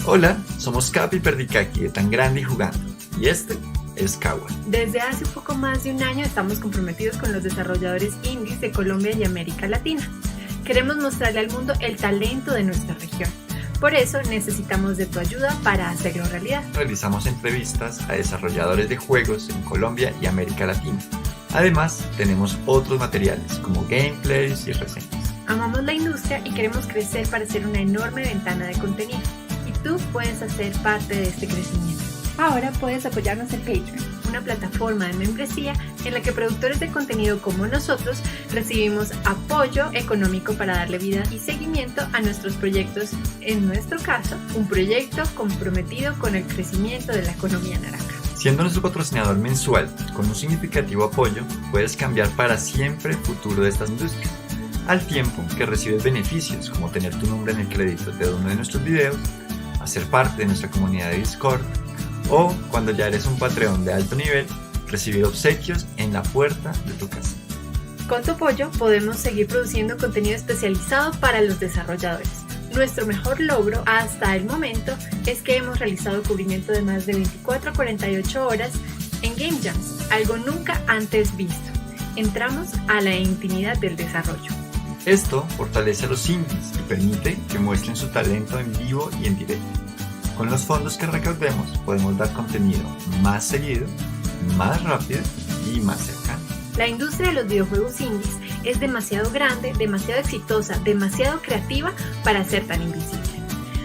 Hola, somos Capi Perdicaki de Tan Grande y Jugando, y este es Kawa. Desde hace un poco más de un año estamos comprometidos con los desarrolladores indies de Colombia y América Latina. Queremos mostrarle al mundo el talento de nuestra región. Por eso necesitamos de tu ayuda para hacerlo realidad. Realizamos entrevistas a desarrolladores de juegos en Colombia y América Latina. Además, tenemos otros materiales como gameplays y reseñas. Amamos la industria y queremos crecer para ser una enorme ventana de contenido. Y tú puedes hacer parte de este crecimiento. Ahora puedes apoyarnos en Patreon, una plataforma de membresía en la que productores de contenido como nosotros recibimos apoyo económico para darle vida y seguimiento a nuestros proyectos. En nuestro caso, un proyecto comprometido con el crecimiento de la economía naranja. Siendo nuestro patrocinador mensual con un significativo apoyo, puedes cambiar para siempre el futuro de estas industrias. Al tiempo que recibes beneficios como tener tu nombre en el crédito de uno de nuestros videos, hacer parte de nuestra comunidad de Discord, o cuando ya eres un Patreon de alto nivel, recibir obsequios en la puerta de tu casa. Con tu apoyo podemos seguir produciendo contenido especializado para los desarrolladores. Nuestro mejor logro hasta el momento es que hemos realizado cubrimiento de más de 24 a 48 horas en Game Jams, algo nunca antes visto. Entramos a la intimidad del desarrollo. Esto fortalece a los indies y permite que muestren su talento en vivo y en directo. Con los fondos que recaudemos podemos dar contenido más seguido, más rápido y más cercano. La industria de los videojuegos indies es demasiado grande, demasiado exitosa, demasiado creativa para ser tan invisible.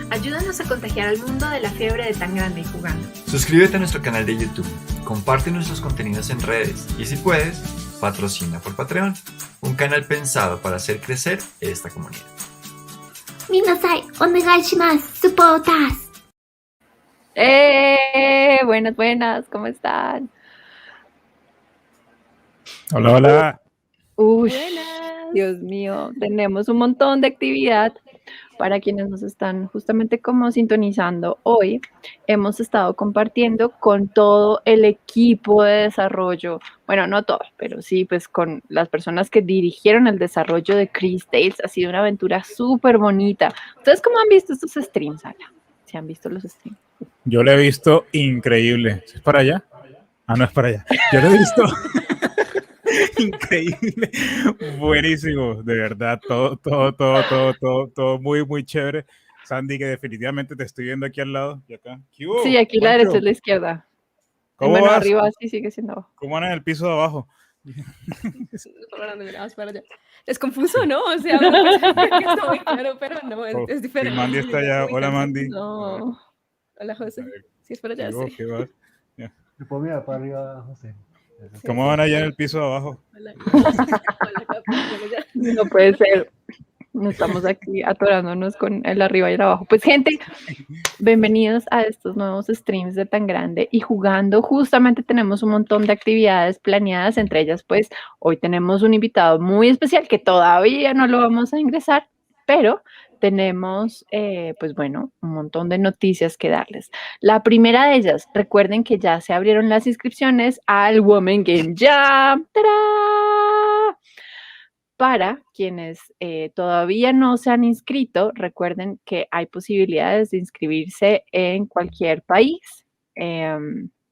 Ayúdanos a contagiar al mundo de la fiebre de Tan Grande y Jugando. Suscríbete a nuestro canal de YouTube, comparte nuestros contenidos en redes y si puedes, patrocina por Patreon, un canal pensado para hacer crecer esta comunidad. Minasai, onegai shimasu, supportas. Buenas, ¿cómo están? Hola, hola. Uy, Dios mío, tenemos un montón de actividad para quienes nos están justamente como sintonizando hoy. Hemos estado compartiendo con todo el equipo de desarrollo, bueno, no todo, pero sí, pues con las personas que dirigieron el desarrollo de CrisTales. Ha sido una aventura súper bonita. ¿Ustedes cómo han visto estos streams, Ana? ¿Se han visto los streams? Yo lo he visto increíble. ¿Es para allá? Ah, no es para allá. Yo lo he visto increíble. Buenísimo, de verdad. Todo muy, muy chévere. Sandy, que definitivamente te estoy viendo aquí al lado. ¿Y acá? ¿Qué hubo? Sí, aquí la derecha es la izquierda. ¿Cómo bueno, vas? arriba sí sigue siendo abajo. ¿Cómo van en el piso de abajo? Es confuso, ¿no? O sea, está muy claro, pero no, es diferente. Mandy está allá. Hola, Mandy. No. Hola, José. Sí, es para allá, sí. ¿Qué vas? Yo puedo mirar para arriba, José. ¿Cómo van allá en el piso de abajo? Hola, No puede ser. Estamos aquí atorándonos con el arriba y el abajo. Pues, gente, bienvenidos a estos nuevos streams de Tan Grande y Jugando. Justamente tenemos un montón de actividades planeadas, entre ellas, pues, hoy tenemos un invitado muy especial que todavía no lo vamos a ingresar, pero tenemos, pues bueno, un montón de noticias que darles. La primera de ellas, recuerden que ya se abrieron las inscripciones al Women Game Jam. ¡Tarán! Para quienes todavía no se han inscrito, recuerden que hay posibilidades de inscribirse en cualquier país.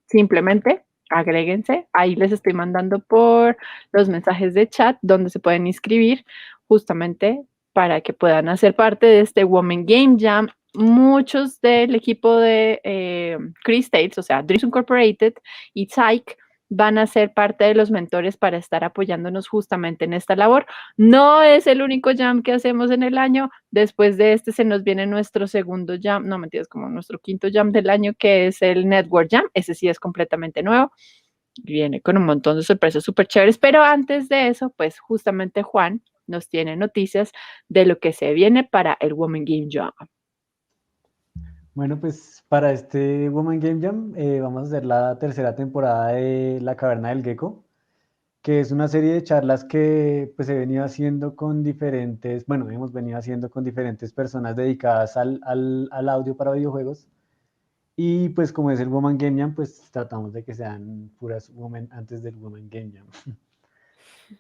Simplemente agréguense. Ahí les estoy mandando por los mensajes de chat donde se pueden inscribir justamente para que puedan hacer parte de este Women Game Jam. Muchos del equipo de CrisTales, o sea, Dreams Incorporated y Psych, van a ser parte de los mentores para estar apoyándonos justamente en esta labor. No es el único jam que hacemos en el año. Después de este se nos viene nuestro segundo jam, no mentiras, como nuestro quinto jam del año, que es el Network Jam. Ese sí es completamente nuevo. Viene con un montón de sorpresas súper chéveres, pero antes de eso, pues justamente Juan nos tiene noticias de lo que se viene para el Women Game Jam. Bueno, pues para este Woman Game Jam vamos a hacer la tercera temporada de La Caverna del Gecko, que es una serie de charlas que pues he venido haciendo con diferentes, bueno, hemos venido haciendo con diferentes personas dedicadas al audio para videojuegos. Y pues como es el Woman Game Jam, pues tratamos de que sean puras women antes del Woman Game Jam.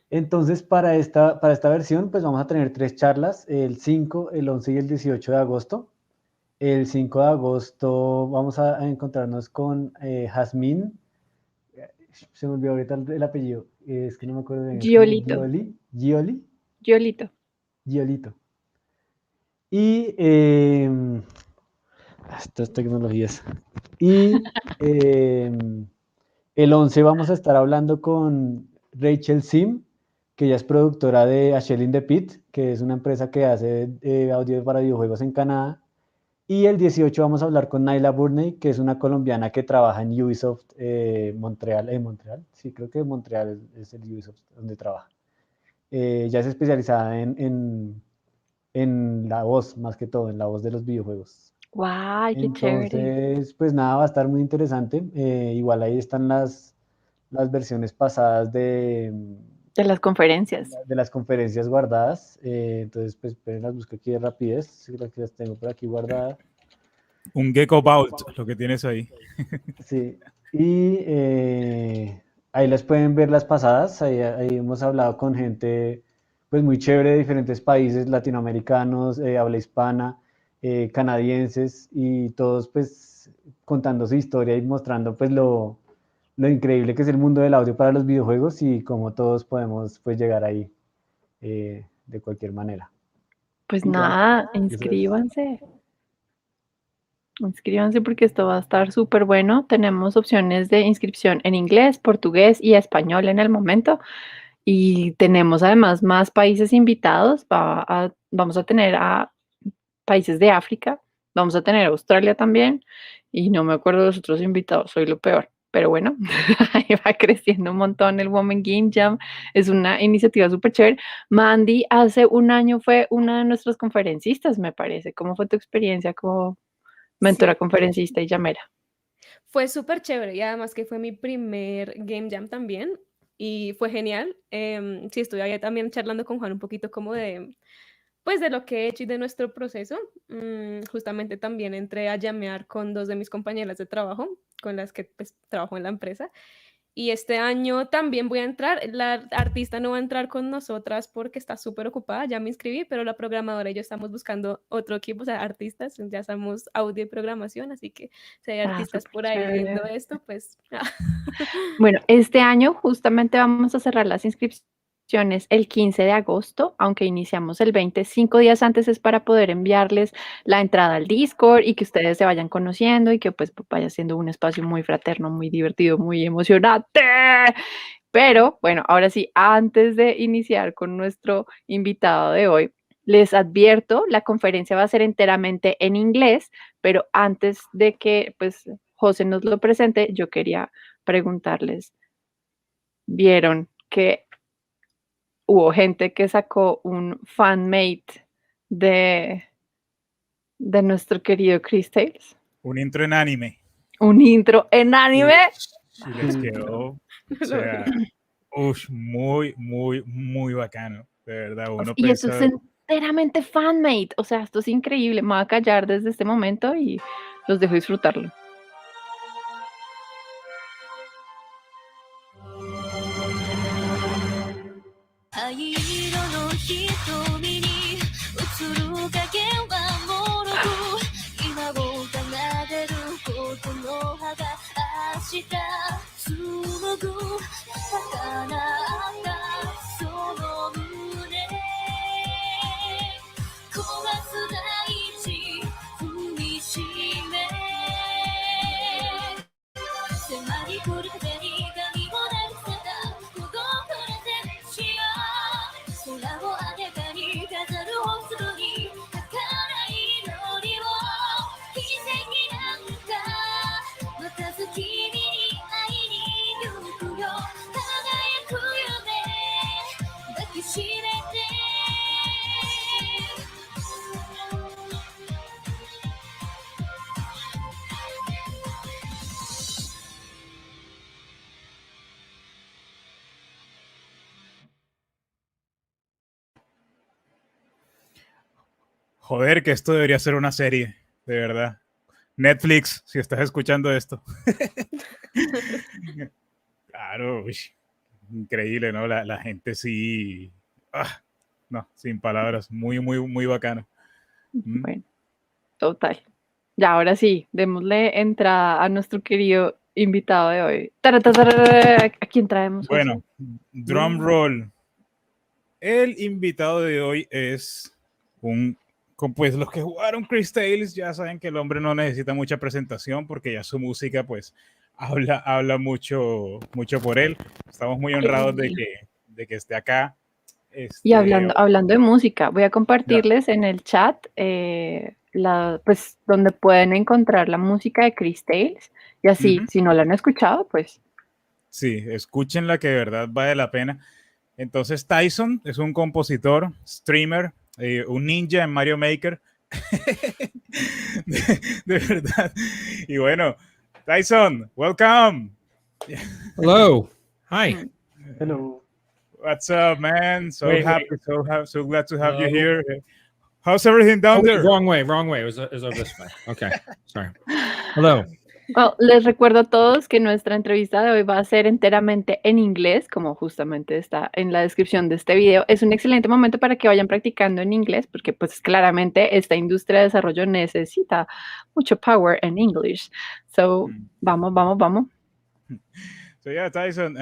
Entonces para esta versión pues vamos a tener 3 charlas, el 5, el 11 y el 18 de agosto. El 5 de agosto vamos a encontrarnos con Jazmín. Se me olvidó ahorita el apellido. Es que no me acuerdo bien. Es como Giolito. Giolito. Giolito. Y estas tecnologías. Y el 11 vamos a estar hablando con Rachel Sim, que ella es productora de A Shell in the Pit, que es una empresa que hace audio para videojuegos en Canadá. Y el 18 vamos a hablar con Naila Burney, que es una colombiana que trabaja en Ubisoft Montreal. ¿Montreal? Sí, creo que Montreal es el Ubisoft donde trabaja. Ya es especializada en la voz, más que todo, en la voz de los videojuegos. ¡Guay, qué chévere! Entonces, pues nada, va a estar muy interesante. Igual ahí están las versiones pasadas De las conferencias. de las conferencias guardadas. Entonces, pues esperen, las busco aquí de rapidez. Sí, las tengo por aquí guardadas. Un Gecko Vault, lo que tienes ahí. Sí, y ahí las pueden ver las pasadas. Ahí hemos hablado con gente pues muy chévere de diferentes países latinoamericanos, habla hispana, canadienses, y todos pues contando su historia y mostrando pues lo increíble que es el mundo del audio para los videojuegos y cómo todos podemos pues llegar ahí de cualquier manera. Pues Y ya, nada, eso es. inscríbanse. Inscríbanse porque esto va a estar súper bueno. Tenemos opciones de inscripción en inglés, portugués y español en el momento. Y tenemos además más países invitados. Vamos a tener a países de África, vamos a tener Australia también. Y no me acuerdo de los otros invitados, soy lo peor. Pero bueno, ahí va creciendo un montón el Women Game Jam. Es una iniciativa súper chévere. Mandy hace un año fue una de nuestras conferencistas, me parece. ¿Cómo fue tu experiencia como mentora, Sí, conferencista y llamera? fue súper chévere y además que fue mi primer Game Jam también y fue genial. Sí, estuve ahí también charlando con Juan un poquito como de, pues de lo que he hecho y de nuestro proceso. Justamente también entré a llamear con dos de mis compañeras de trabajo, con las que pues trabajo en la empresa. Y este año también voy a entrar. La artista no va a entrar con nosotras porque está súper ocupada, ya me inscribí, pero la programadora y yo estamos buscando otro equipo, o sea, artistas, ya somos audio y programación, así que si hay Ah, artistas súper por ahí chévere. viendo esto, pues... Bueno, este año justamente vamos a cerrar las inscripciones el 15 de agosto, aunque iniciamos el 20, 5 días antes es para poder enviarles la entrada al Discord y que ustedes se vayan conociendo y que pues vaya siendo un espacio muy fraterno, muy divertido, muy emocionante. Pero bueno, ahora sí, antes de iniciar con nuestro invitado de hoy, les advierto, la conferencia va a ser enteramente en inglés, pero antes de que pues José nos lo presente, yo quería preguntarles, ¿vieron que hubo gente que sacó un fanmate de, de nuestro querido CrisTales? Un intro en anime. Un intro en anime. Y les quedó, o sea, muy, muy, muy bacano. De verdad, uno Y esto es pensa, enteramente fanmate. O sea, esto es increíble. Me voy a callar desde este momento y los dejo disfrutarlo. 灰色の瞳に映る影はもろく今を奏でることの葉が明日紡ぐ儚ったその胸壊す大地踏みしめ迫り来る風に髪もなるさだ孤独な天使よ空をあげかに飾る本粒に儚い祈りを奇跡なんか待たず君に会いに行くよ輝く夢抱きしめてjoder, que esto debería ser una serie, de verdad. Netflix, si estás escuchando esto. Claro, uy, increíble, ¿no? La gente sí. No, sin palabras. Muy, muy, muy bacano. Bueno, total. Ya, ahora sí, démosle entrada a nuestro querido invitado de hoy. Taratatara, ¿a quién traemos, José? Bueno, drum roll. El invitado de hoy es pues los que jugaron CrisTales ya saben que el hombre no necesita mucha presentación porque ya su música pues habla mucho por él. Estamos muy honrados de que esté acá. Y hablando de música, voy a compartirles en el chat pues donde pueden encontrar la música de CrisTales y así, si no la han escuchado, pues sí, escúchenla que de verdad vale la pena. Entonces Tyson es un compositor, streamer, un ninja en Mario Maker. de verdad. Y bueno, Tyson, welcome. Hello. Hi. Hello. What's up, man? So Wait, happy, so glad to have you here. How's everything down there? Wrong way. It was over this way. Okay. Sorry. Hello. Well, les recuerdo a todos que nuestra entrevista de hoy va a ser enteramente en inglés, como justamente está en la descripción de este video. Es un excelente momento para que vayan practicando en inglés, porque pues claramente esta industria de desarrollo necesita mucho power en English. So, vamos. So yeah, Tyson,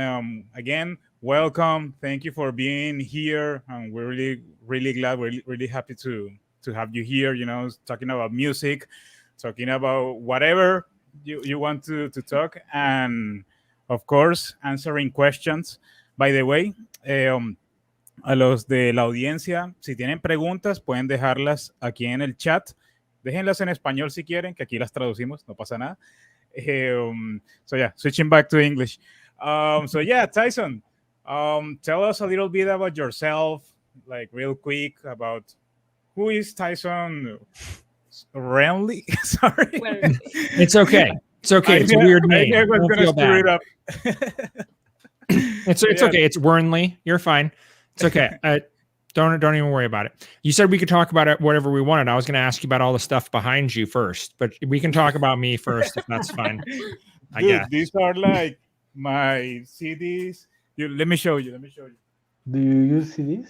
again, welcome. Thank you for being here. And we're really glad, we're really happy to have you here, talking about music, talking about whatever you want to talk, and of course answering questions. By the way, a los de la audiencia, si tienen preguntas pueden dejarlas aquí en el chat. Déjenlas en español si quieren, que aquí las traducimos, no pasa nada. So yeah, switching back to English. So yeah, Tyson, tell us a little bit about yourself, like real quick, about who is Tyson Wernli? Sorry. It's okay. It's okay. It's a weird name. I was going to screw it up. It's okay. It's Wernli. You're fine. It's okay. Don't even worry about it. You said we could talk about it whatever we wanted. I was going to ask you about all the stuff behind you first, but we can talk about me first if that's fine. I guess. These are like my CDs. Let me show you. Do you use CDs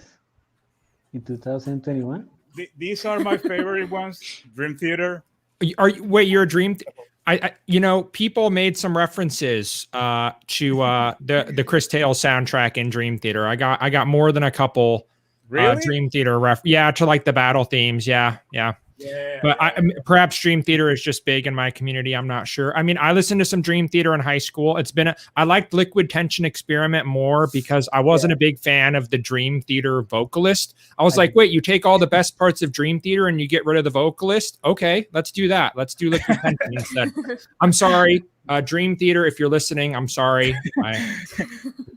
in 2021? These are my favorite ones. Dream Theater. Wait, you're a Dream? People made some references to the CrisTales soundtrack in Dream Theater. I got more than a couple. Really? Dream Theater to like the battle themes. Yeah. But perhaps Dream Theater is just big in my community. I'm not sure. I mean, I listened to some Dream Theater in high school. I liked Liquid Tension Experiment more because I wasn't a big fan of the Dream Theater vocalist. I was like, wait, you take all the best parts of Dream Theater and you get rid of the vocalist? Okay, let's do that. Let's do Liquid Tension instead. I'm sorry, Dream Theater, if you're listening, I'm sorry.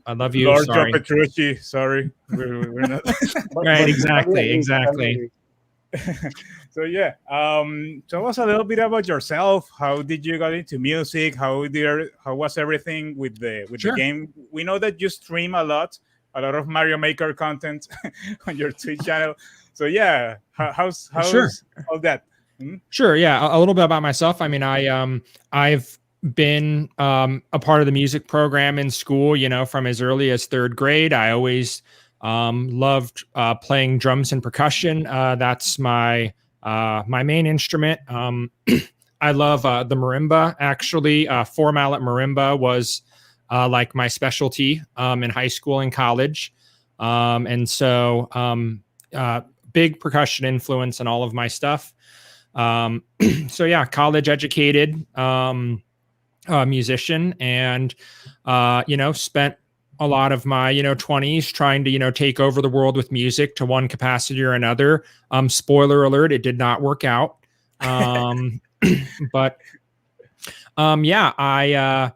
I love you. Lord sorry. Petrucci, sorry. We're not. Right, exactly. So yeah, tell us a little bit about yourself. How did you get into music? How was everything with the game? We know that you stream a lot of Mario Maker content on your Twitch channel. So yeah, how's all that? Sure, yeah, a little bit about myself. I mean, I've been a part of the music program in school, from as early as third grade. I always loved playing drums and percussion. That's my main instrument. I love the marimba. Actually, four mallet marimba was like my specialty in high school and college. And so big percussion influence in all of my stuff. So yeah, college educated musician, and spent a lot of my 20s trying to take over the world with music to one capacity or another. Spoiler alert, it did not work out. But yeah,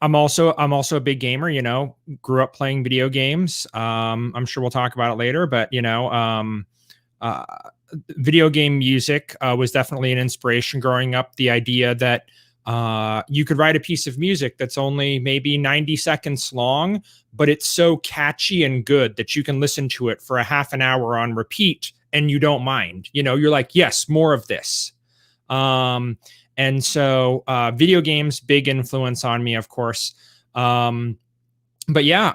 I'm also a big gamer. Grew up playing video games. I'm sure we'll talk about it later, but video game music was definitely an inspiration growing up. The idea that you could write a piece of music that's only maybe 90 seconds long, but it's so catchy and good that you can listen to it for a half an hour on repeat and you don't mind. You're like, yes, more of this. And so video games, big influence on me, of course. But yeah,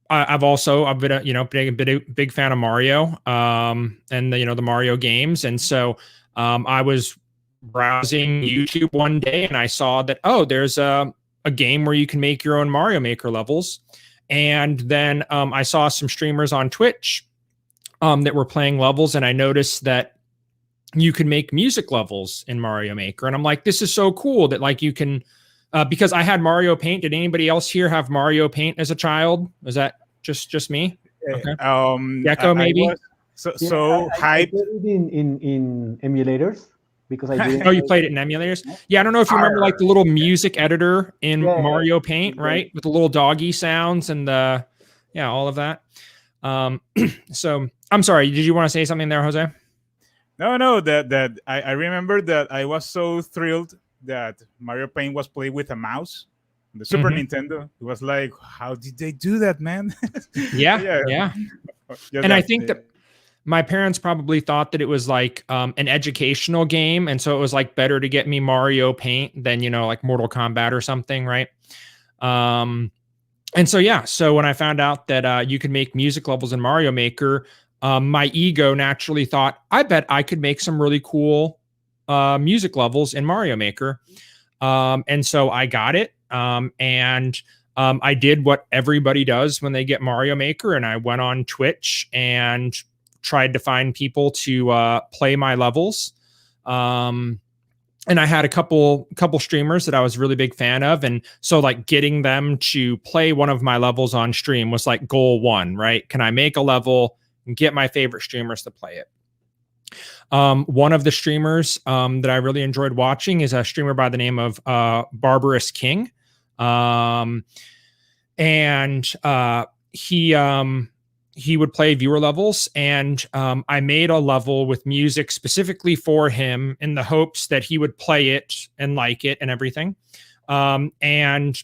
I've been a big fan of Mario, and the Mario games, and so I was browsing YouTube one day and I saw that there's a game where you can make your own Mario Maker levels, and then I saw some streamers on Twitch that were playing levels, and I noticed that you can make music levels in Mario Maker, and I'm like, this is so cool that like you can. Because I had Mario Paint. Did anybody else here have Mario Paint as a child? Was that just me? Okay. Gecko, maybe. I hyped. played it in emulators because I didn't. Oh, you played it in emulators? Yeah, I don't know if you remember like the little music editor in Mario Paint, right? With the little doggy sounds and all of that. So I'm sorry. Did you want to say something there, Jose? No. That I remember that I was so thrilled that Mario Paint was played with a mouse. The Super Nintendo. It was like, how did they do that, man? Yeah. And I think that my parents probably thought that it was like an educational game, and so it was like better to get me Mario Paint than like Mortal Kombat or something, right? And so when I found out that you could make music levels in Mario Maker, my ego naturally thought, I bet I could make some really cool music levels in Mario Maker. And so I got it. And I did what everybody does when they get Mario Maker, and I went on Twitch and tried to find people to play my levels. And I had a couple streamers that I was a really big fan of, and so like getting them to play one of my levels on stream was like goal one, right? Can I make a level and get my favorite streamers to play it? One of the streamers that I really enjoyed watching is a streamer by the name of Barbarous King. He would play viewer levels, and I made a level with music specifically for him in the hopes that he would play it and like it and everything. And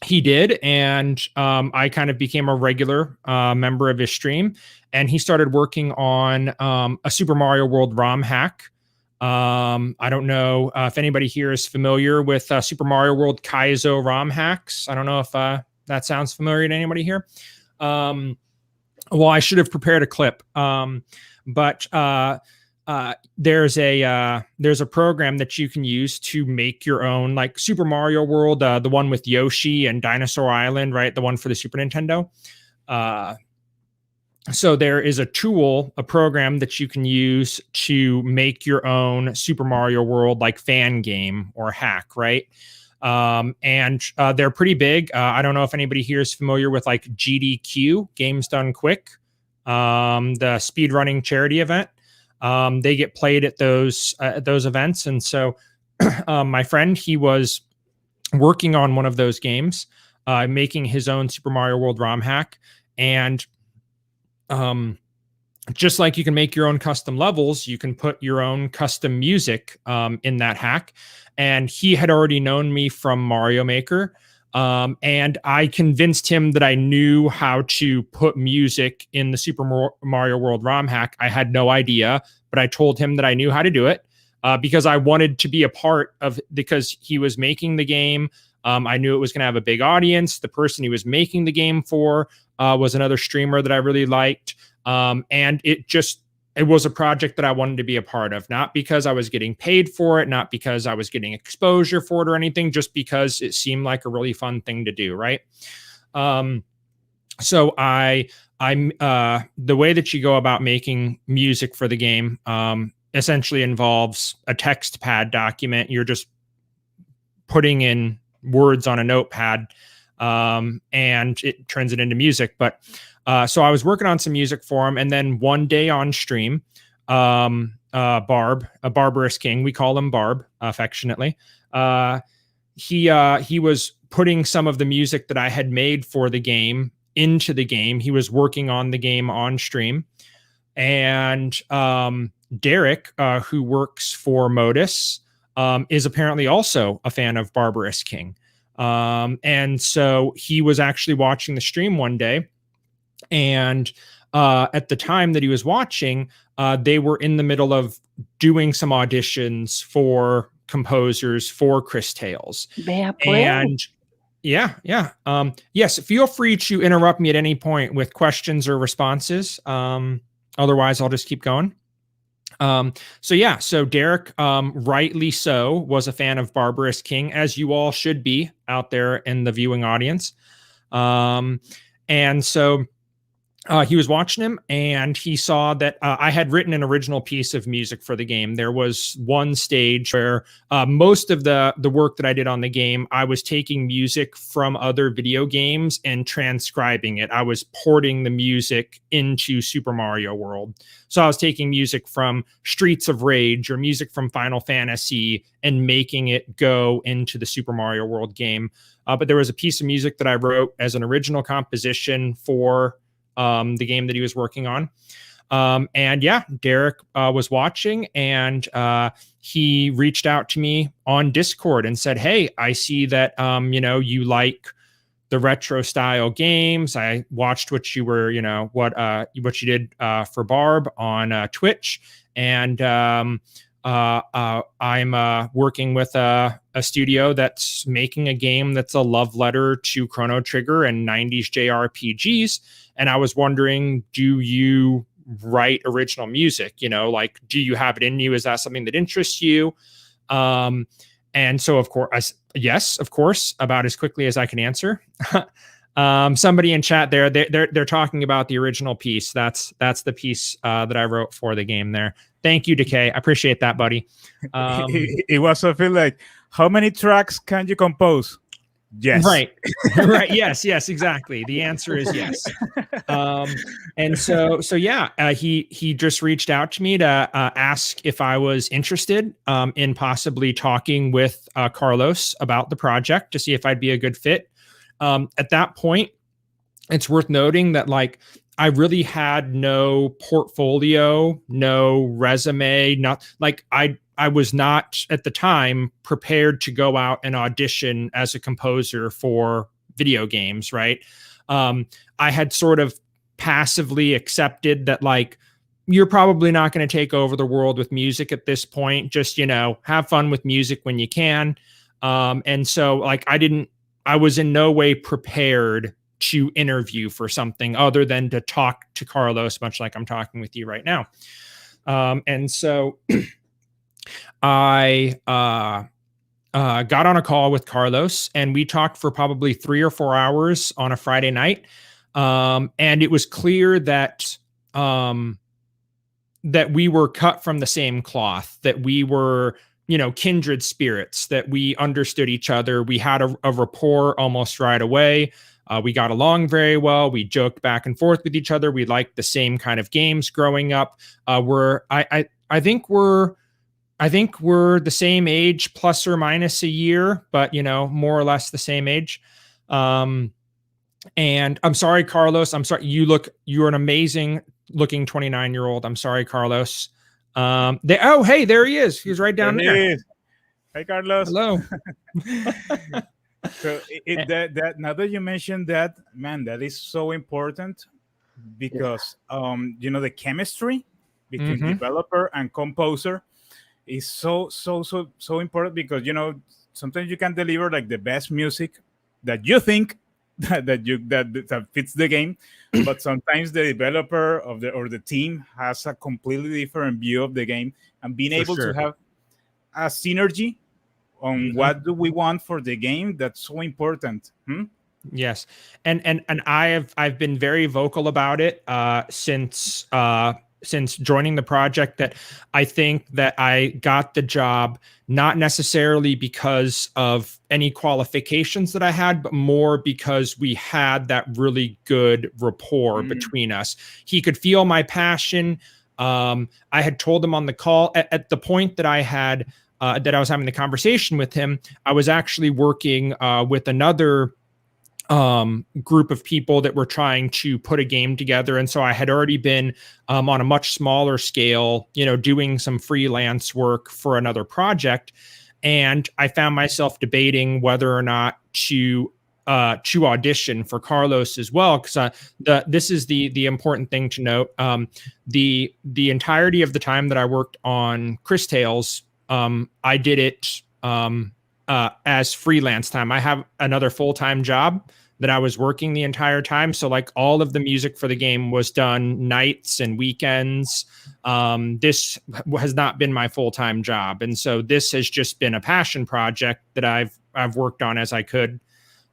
he did, and I kind of became a regular member of his stream, and he started working on a Super Mario World ROM hack. I don't know if anybody here is familiar with Super Mario World Kaizo ROM hacks. I don't know if that sounds familiar to anybody here. Well, I should have prepared a clip, but there's a program that you can use to make your own, like Super Mario World, the one with Yoshi and Dinosaur Island, right? The one for the Super Nintendo. So there is a program that you can use to make your own Super Mario World like fan game or hack, right? And they're pretty big. I don't know if anybody here is familiar with like GDQ, Games Done Quick, the speedrunning charity event. They get played at those events. And so my friend, he was working on one of those games, making his own Super Mario World ROM hack. And just like you can make your own custom levels, you can put your own custom music in that hack. And he had already known me from Mario Maker. And I convinced him that I knew how to put music in the Super Mario World ROM hack. I had no idea, but I told him that I knew how to do it because I wanted to be a part of, because he was making the game. I knew it was going to have a big audience. The person he was making the game for was another streamer that I really liked. And it was a project that I wanted to be a part of, not because I was getting paid for it, not because I was getting exposure for it or anything, just because it seemed like a really fun thing to do. Right. So the way that you go about making music for the game, essentially involves a text pad document. You're just putting in words on a notepad, and it turns it into music. But so I was working on some music for him, and then one day on stream, Barb, a Barbarous King, we call him Barb affectionately. He was putting some of the music that I had made for the game into the game. He was working on the game on stream, and Derek, who works for Modus, is apparently also a fan of Barbarous King. And so he was actually watching the stream one day. And at the time that he was watching, they were in the middle of doing some auditions for composers for CrisTales. And Yeah. Yes, feel free to interrupt me at any point with questions or responses. Otherwise, I'll just keep going. So Derek, rightly so, was a fan of Barbarous King, as you all should be out there in the viewing audience. And so he was watching him, and he saw that I had written an original piece of music for the game. There was one stage where most of the work that I did on the game, I was taking music from other video games and transcribing it. I was porting the music into Super Mario World. So I was taking music from Streets of Rage or music from Final Fantasy and making it go into the Super Mario World game. But there was a piece of music that I wrote as an original composition for the game that he was working on. And Derek was watching, and he reached out to me on Discord and said, "Hey, I see that, you like the retro style games. I watched what you were, what you did for Barb on Twitch. And I'm working with a studio that's making a game that's a love letter to Chrono Trigger and 90s JRPGs. And I was wondering, do you write original music? Do you have it in you? Is that something that interests you?" And so, of course, yes, of course, about as quickly as I can answer. Somebody in chat there, they're talking about the original piece. That's the piece that I wrote for the game there. Thank you, Decay. I appreciate that, buddy. It was something like, how many tracks can you compose? Yes. Right. Right. Yes, exactly. The answer is yes. And so he just reached out to me to ask if I was interested in possibly talking with Carlos about the project to see if I'd be a good fit. At that point, it's worth noting that I really had no portfolio, no resume, I was not at the time prepared to go out and audition as a composer for video games, right? I had sort of passively accepted that you're probably not going to take over the world with music at this point. Just, have fun with music when you can. And so I was in no way prepared to interview for something other than to talk to Carlos, much like I'm talking with you right now. And so I got on a call with Carlos, and we talked for probably 3 or 4 hours on a Friday night. And it was clear that that we were cut from the same cloth, that we were, kindred spirits, that we understood each other. We had a rapport almost right away. We got along very well. We joked back and forth with each other. We liked the same kind of games growing up. I think we're the same age, plus or minus a year, but more or less the same age. And I'm sorry, Carlos. I'm sorry. You're an amazing looking 29-year-old. I'm sorry, Carlos. Hey, there he is. He's right down there. Hey, Carlos. Hello. So that now that you mentioned that, man, that is so important because the chemistry between developer and composer is so important because sometimes you can deliver the best music that you think that fits the game, but sometimes the developer or the team has a completely different view of the game, and being able to have a synergy on what do we want for the game, that's so important. Yes. And I've been very vocal about it since joining the project, that I think that I got the job not necessarily because of any qualifications that I had, but more because we had that really good rapport between us. He could feel my passion. I had told him on the call at the point that I had that I was having the conversation with him, I was actually working with another group of people that were trying to put a game together. And so I had already been on a much smaller scale, doing some freelance work for another project. And I found myself debating whether or not to audition for Carlos as well, because this is the important thing to note. The entirety of the time that I worked on CrisTales, I did it as freelance time. I have another full-time job that I was working the entire time. So like all of the music for the game was done nights and weekends. This has not been my full-time job. And so this has just been a passion project that I've worked on as I could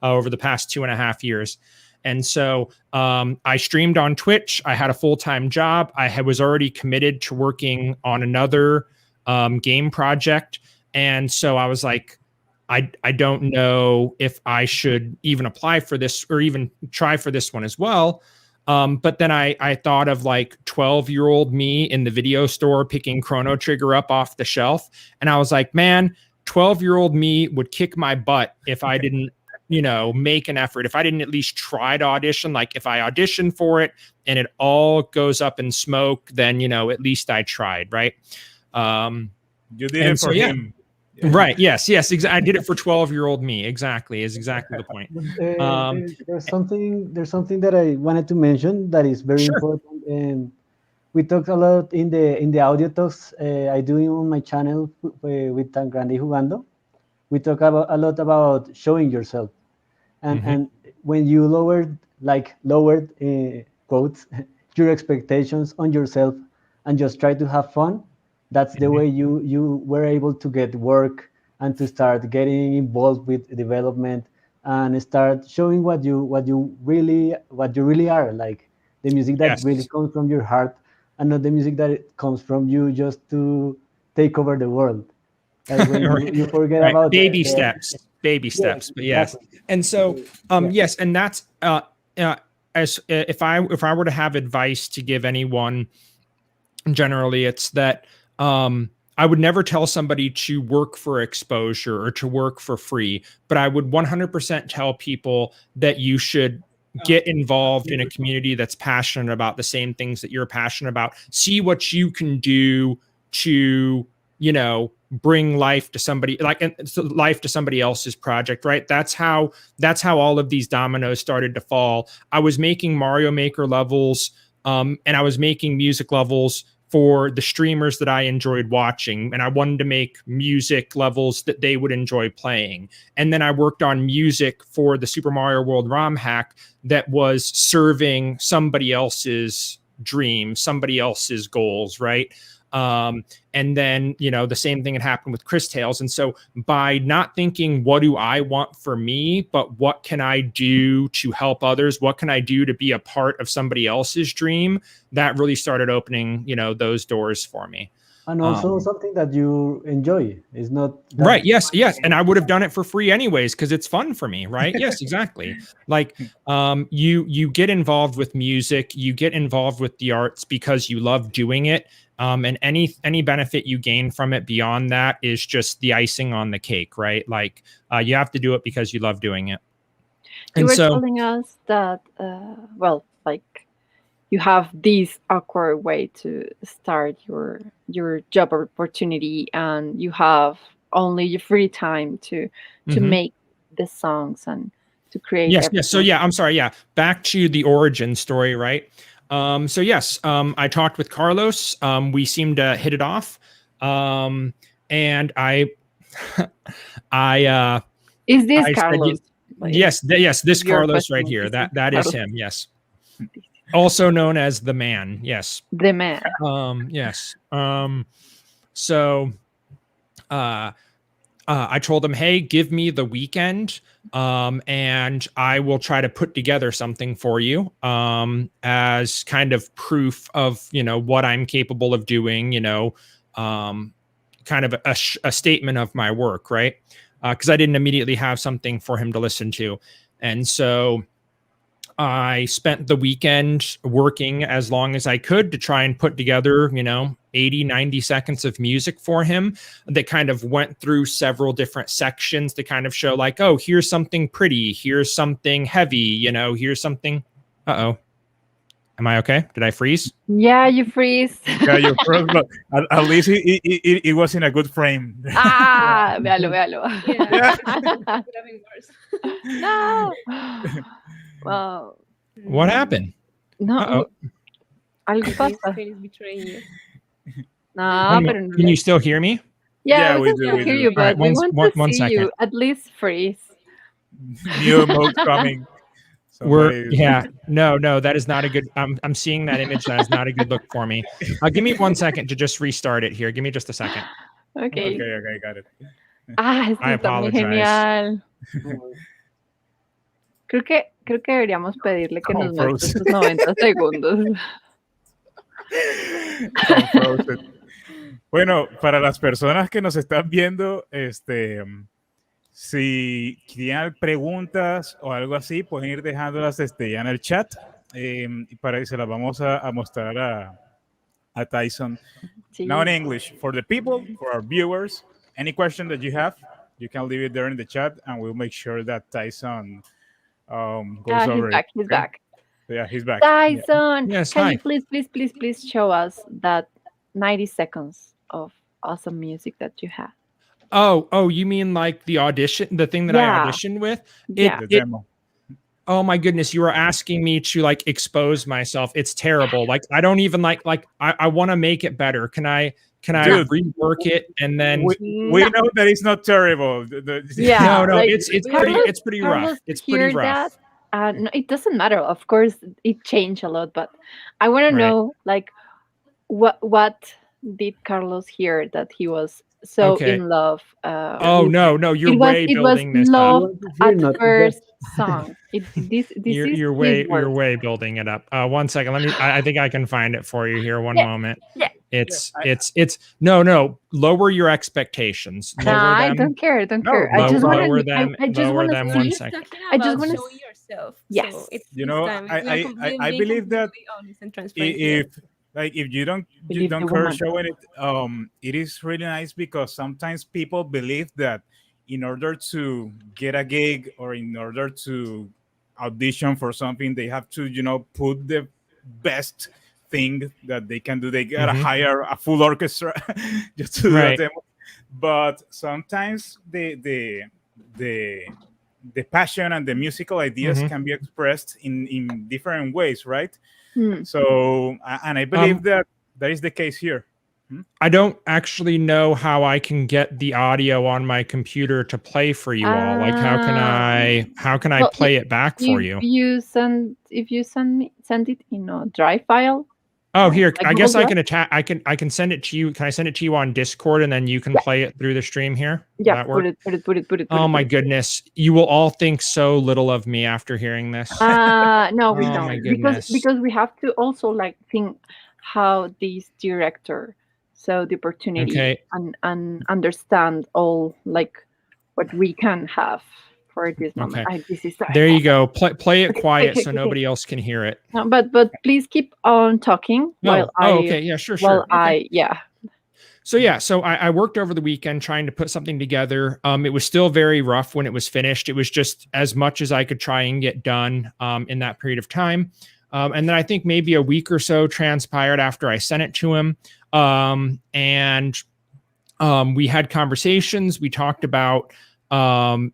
over the past 2.5 years. And so I streamed on Twitch. I had a full-time job. I was already committed to working on another game project. And so I was like, I don't know if I should even apply for this or even try for this one as well. But then I thought of like 12-year-old me in the video store picking Chrono Trigger up off the shelf. And I was like, man, 12-year-old me would kick my butt if I didn't, make an effort. If I didn't at least try to audition, like if I auditioned for it and it all goes up in smoke, then, at least I tried. Right. You did it for him. Yeah. Right. Yes. Exactly. I did it for 12-year-old me. Exactly. Is exactly the point. There's something that I wanted to mention that is very important. And we talked a lot in the audio talks I do on my channel with Tan Grande Jugando. We talk a lot about showing yourself. And when you lowered quotes, your expectations on yourself and just try to have fun, that's the way you were able to get work and to start getting involved with development and start showing what you really are, like the music that really comes from your heart and not the music that it comes from you just to take over the world. Like when you forget about baby steps. But yes. Exactly. And so, yes. And that's, as if I were to have advice to give anyone, generally it's that, I would never tell somebody to work for exposure or to work for free, but I would 100% tell people that you should get involved in a community that's passionate about the same things that you're passionate about. See what you can do to, bring life to somebody, life to somebody else's project, right? That's how all of these dominoes started to fall. I was making Mario Maker levels, and I was making music levels for the streamers that I enjoyed watching, and I wanted to make music levels that they would enjoy playing. And then I worked on music for the Super Mario World ROM hack that was serving somebody else's dreams, somebody else's goals, right? And then, the same thing had happened with CrisTales. And so by not thinking, what do I want for me, but what can I do to help others? What can I do to be a part of somebody else's dream? That really started opening, those doors for me. And also something that you enjoy is not right. Yes. And I would have done it for free anyways, because it's fun for me. Right. Yes, exactly. Like you get involved with music, you get involved with the arts because you love doing it. And any benefit you gain from it beyond that is just the icing on the cake, right? Like you have to do it because you love doing it. You were telling us that, you have this awkward way to start your job opportunity, and you have only your free time to make the songs and to create. Yes. So I'm sorry. Yeah. Back to the origin story, right? I talked with Carlos. We seemed to hit it off. And I is this Carlos? Yes, this Carlos right here. That is him. Yes. Also known as the man. Yes. The man. Yes. I told him, hey, give me the weekend, and I will try to put together something for you as kind of proof of, what I'm capable of doing, kind of a statement of my work, right? Because I didn't immediately have something for him to listen to. And so I spent the weekend working as long as I could to try and put together, 80, 90 seconds of music for him that kind of went through several different sections to kind of show like, oh, here's something pretty. Here's something heavy, here's something. Uh-oh. Am I okay? Did I freeze? Yeah, you freeze. Yeah, you froze, but at least it was in a good frame. Véalo. Yeah. Could have been worse. No. Wow. What happened? No. Algo pasa. He's betraying you. No, can you still hear me? Yeah, Yeah, we we can do. still We hear do. you, All right, but we want to one see you second. at least freeze. New emotes coming. Somebody. No, that is not a good. I'm seeing that image. That is not a good look for me. Give me 1 second to just restart it here. Give me just a second. Okay. Okay, got it. Esto I está muy apologize. genial. Creo que deberíamos pedirle que Como nos muestre Frozen. estos 90 segundos. Con Frozen. Bueno, para las personas que nos están viendo, si tienen preguntas o algo así, pueden ir dejándolas ya en el chat. Y para se las vamos a mostrar a Tyson. Sí. Now in English, for the people, for our viewers, any question that you have, you can leave it there in the chat, and we'll make sure that Tyson goes over it. He's okay? back. Yeah, he's back. Tyson, Yes, can hi. you please show us that 90 seconds of awesome music that you have? Oh, you mean like the audition, the thing that I Yeah. auditioned with? Yeah. The demo. Oh my goodness, you were asking me to like expose myself. It's terrible. Like I don't even like I want to make it better. Can I Dude, rework it and then we know that it's not terrible. Yeah. No, like, it's pretty Carlos rough. It's pretty hear rough. that? No, it doesn't matter. Of course, it changed a lot, but I want to Right. know like what did Carlos hear that he was so Okay. in love? Oh no, you're way it was building this up. love want to hear at not to first guess. song. This You're is you're his way words. building it up. 1 second. Let me. I think I can find it for you here. One Yeah, moment. yeah. It's no. Lower your expectations. Lower Nah, I them. don't care. Don't No, care. I lower- just want lower to. them. I just lower want them to 1 see. second. I just wanna show yourself. Yes. So it's You his know, time. I believe that honest and transparent here. if you don't Believe the care woman. showing it, it is really nice because sometimes people believe that in order to get a gig or in order to audition for something, they have to put the best thing that they can do. They gotta Mhm. hire a full orchestra just to do Right. a demo. But sometimes the passion and the musical ideas Mhm. can be expressed in different ways, right? Hmm. So, and I believe that is the case here. I don't actually know how I can get the audio on my computer to play for you all. Like how can I Well, play it back for If you? you send it in a drive file. Oh, here, like I guess Google I can attach. I can send it to you. Can I send it to you on Discord and then you can play it through the stream here? Will Yeah, that work? put it. Oh my goodness, you will all think so little of me after hearing this. No, we Oh don't. my goodness. Because we have to also like think how this director saw the opportunity Okay. and understand all like what we can have for this moment. Okay. This is There you go. Play it Okay, quiet okay, so okay. nobody else can hear it. No, but please keep on talking while okay, yeah, sure. Okay. So I worked over the weekend trying to put something together. It was still very rough when it was finished. It was just as much as I could try and get done in that period of time. And then I think maybe a week or so transpired after I sent it to him. And we had conversations. We talked about, Carlos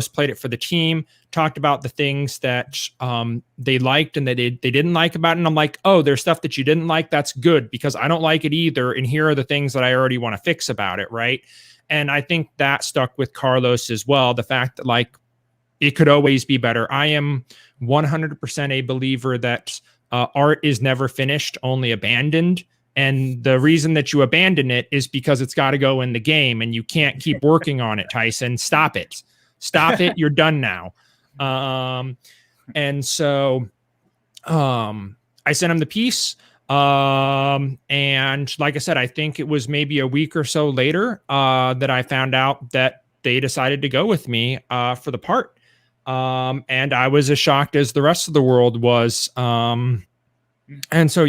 played it for the team, talked about the things that they liked and that they didn't like about it. And I'm like, oh, there's stuff that you didn't like. That's good because I don't like it either. And here are the things that I already want to fix about it. Right. And I think that stuck with Carlos as well. The fact that like it could always be better. I am 100% a believer that art is never finished, only abandoned. And the reason that you abandon it is because it's got to go in the game and you can't keep working on it, Tyson. Stop it. You're done now. And so I sent him the piece. And like I said, I think it was maybe a week or so later that I found out that they decided to go with me for the part. And I was as shocked as the rest of the world was. And so,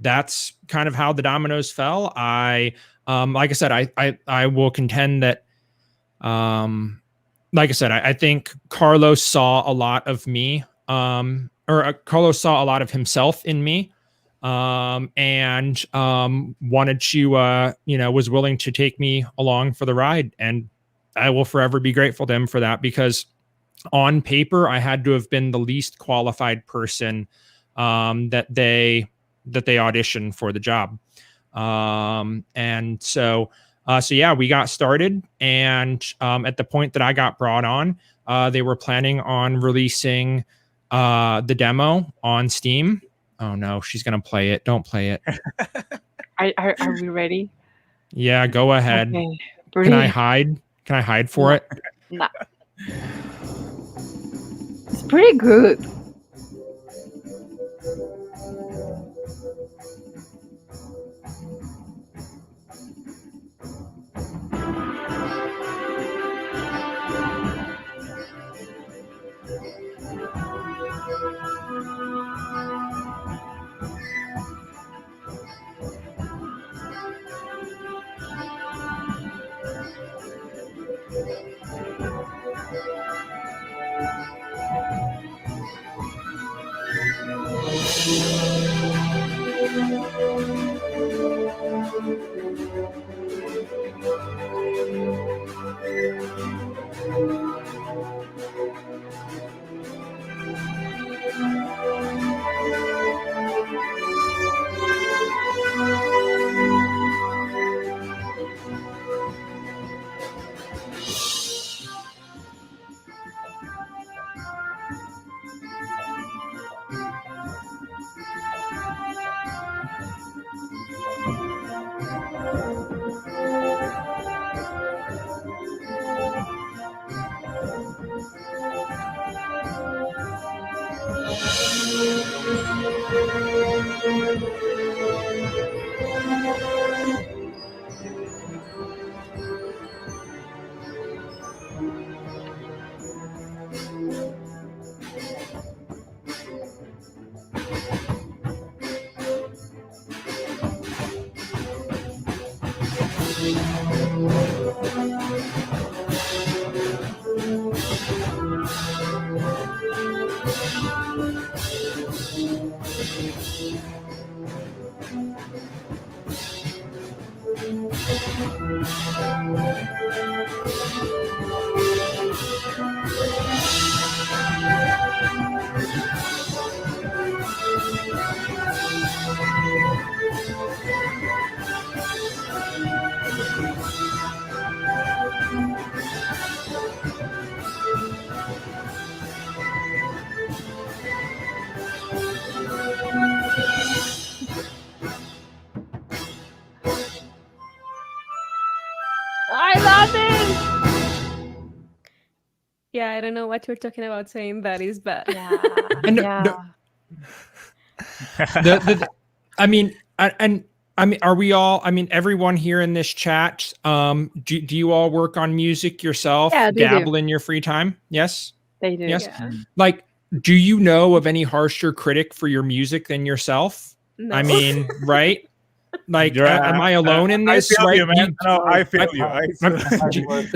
that's kind of how the dominoes fell. Like I said, I will contend that, like I said, I think Carlos saw a lot of me, Carlos saw a lot of himself in me, and wanted to, was willing to take me along for the ride. And I will forever be grateful to him for that, because on paper, I had to have been the least qualified person that they auditioned for the job. And so yeah, we got started, and at the point that I got brought on, they were planning on releasing the demo on Steam. Oh no, she's gonna play it. Don't play it. Are we ready? Yeah, go ahead. Okay. Can I hide? Can I hide for it? No. It's pretty good. I love it. Yeah, I don't know what you're talking about saying that is bad. Yeah. And Yeah. I mean, are we all? I mean, everyone here in this chat. Do you all work on music yourself? Yeah, they dabble do. in your free time? Yes. They do. Yes. Yeah. Like, do you know of any harsher critic for your music than yourself? No. I mean, right? Like, You're- am I alone in this? I feel right? you, man. No, I feel you.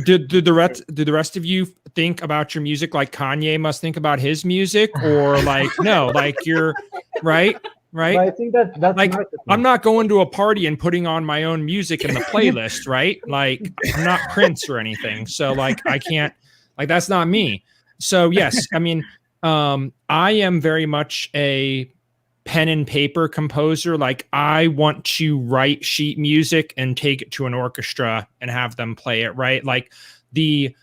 Do the rest of you think about your music like Kanye must think about his music, or like no, like you're right? But I think that's Like, narcissism. I'm not going to a party and putting on my own music in the playlist, right? Like, I'm not Prince or anything, so like I can't, like that's not me. So yes, I mean, I am very much a pen and paper composer. Like, I want to write sheet music and take it to an orchestra and have them play it, right? Like the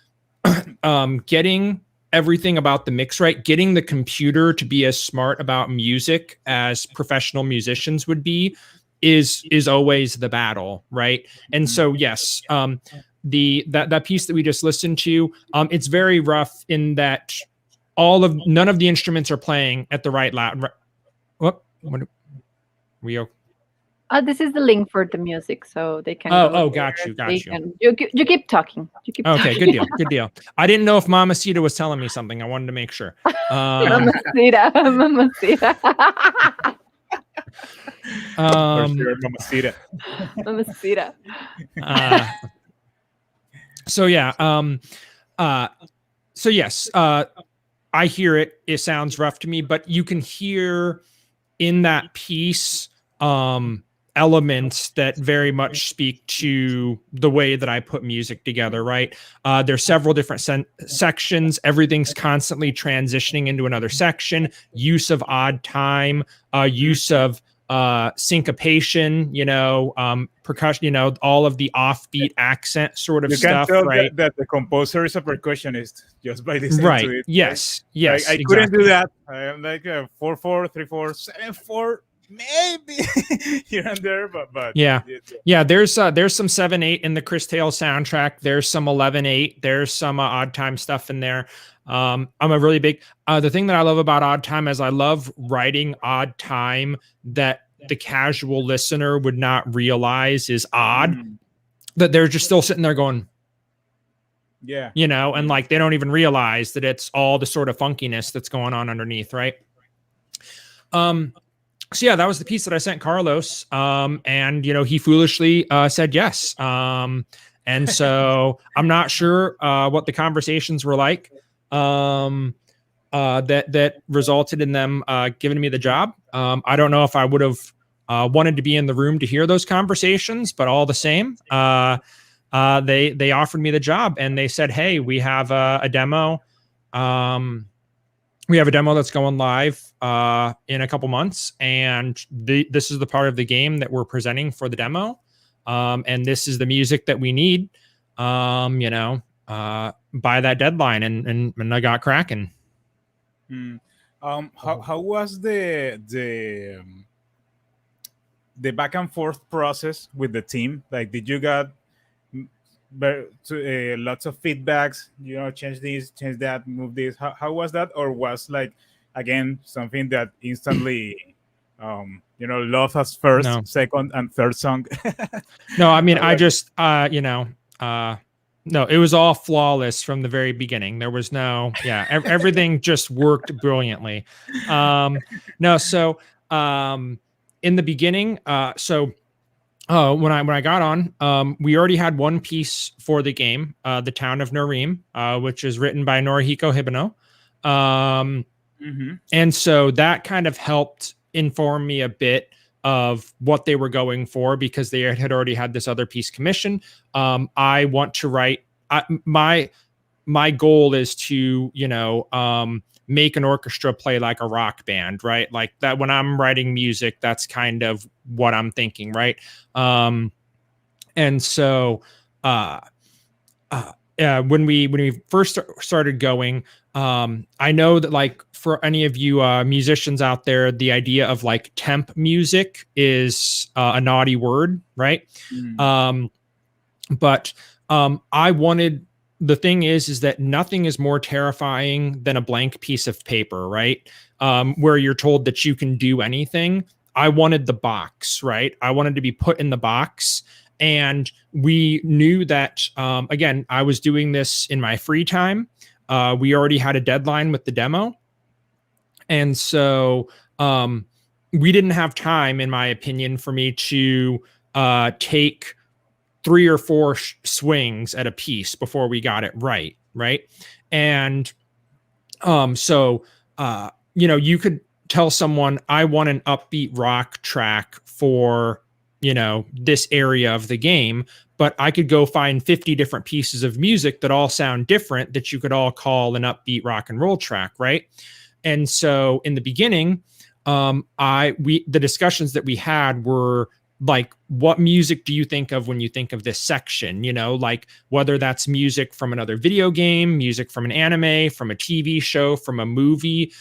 getting everything about the mix right, getting the computer to be as smart about music as professional musicians would be is always the battle, right? And so yes, that piece that we just listened to, it's very rough in that none of the instruments are playing at the right loud. What we This is the link for the music, so they can. Oh, go got there. you, got They you. can- You keep talking. You keep Okay, talking. good deal, good deal. I didn't know if Mamacita was telling me something. I wanted to make sure. Mamacita, mamacita. For sure, Mamacita. Mamacita. So yeah, so yes, I hear it. It sounds rough to me, but you can hear in that piece elements that very much speak to the way that I put music together, right? There's several different sections. Everything's constantly transitioning into another section, use of odd time, use of syncopation, percussion, all of the offbeat accent sort of You can stuff, tell right? that the composer is a percussionist just by listening Right. to it. Yes. Yes. I couldn't do that. I am like a 4/4, 3/4, 7/4, maybe here and there, but Yeah. Yeah. There's some 7/8 in the CrisTales soundtrack. There's some 11/8. There's some odd time stuff in there. I'm a really big. The thing that I love about odd time is I love writing odd time that the casual listener would not realize is odd. That they're just still sitting there going, yeah, and like they don't even realize that it's all the sort of funkiness that's going on underneath, right? So yeah, that was the piece that I sent Carlos, and he foolishly said yes. And so I'm not sure what the conversations were like that resulted in them giving me the job. I don't know if I would have wanted to be in the room to hear those conversations, but all the same, they offered me the job, and they said, "Hey, we have a demo. We have a demo that's going live in a couple months, and this is the part of the game that we're presenting for the demo, and this is the music that we need, by that deadline." And I got cracking. How was the back and forth process with the team? Like, did you got lots of feedbacks, change this, change that, move this? How was that? Or was like, again, something that instantly love us first, second and third song? No, I mean, I just no, it was all flawless from the very beginning. There was everything just worked brilliantly. So in the beginning, when I got on, we already had one piece for the game, The Town of Narem, which is written by Norihiko Hibino. And so that kind of helped inform me a bit of what they were going for, because they had already had this other piece commissioned. I want to write, my goal is to, make an orchestra play like a rock band, right? Like that when I'm writing music, that's kind of what I'm thinking, right? And so when we first started going, I know that like for any of you musicians out there, the idea of like temp music is a naughty word, right? But I wanted, the thing is that nothing is more terrifying than a blank piece of paper, right? Where you're told that you can do anything. I wanted the box, right? I wanted to be put in the box. And we knew that, again, I was doing this in my free time. We already had a deadline with the demo. And so we didn't have time, in my opinion, for me to take 3 or 4 swings at a piece before we got it right. And so you could tell someone, I want an upbeat rock track for this area of the game, but I could go find 50 different pieces of music that all sound different that you could all call an upbeat rock and roll track, right? And so in the beginning, the discussions that we had were like, what music do you think of when you think of this section? Like whether that's music from another video game, music from an anime, from a TV show, from a movie,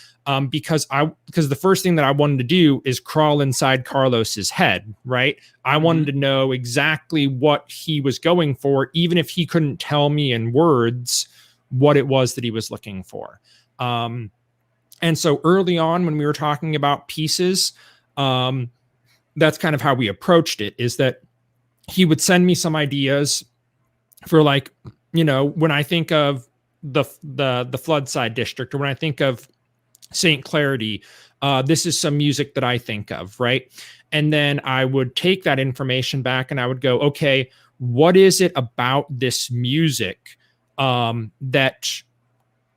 because the first thing that I wanted to do is crawl inside Carlos's head, right? I wanted to know exactly what he was going for, even if he couldn't tell me in words what it was that he was looking for. And so early on when we were talking about pieces, that's kind of how we approached it, is that he would send me some ideas for like, when I think of the Floodside District, or when I think of St. Clarity, this is some music that I think of, right? And then I would take that information back and I would go, okay, what is it about this music that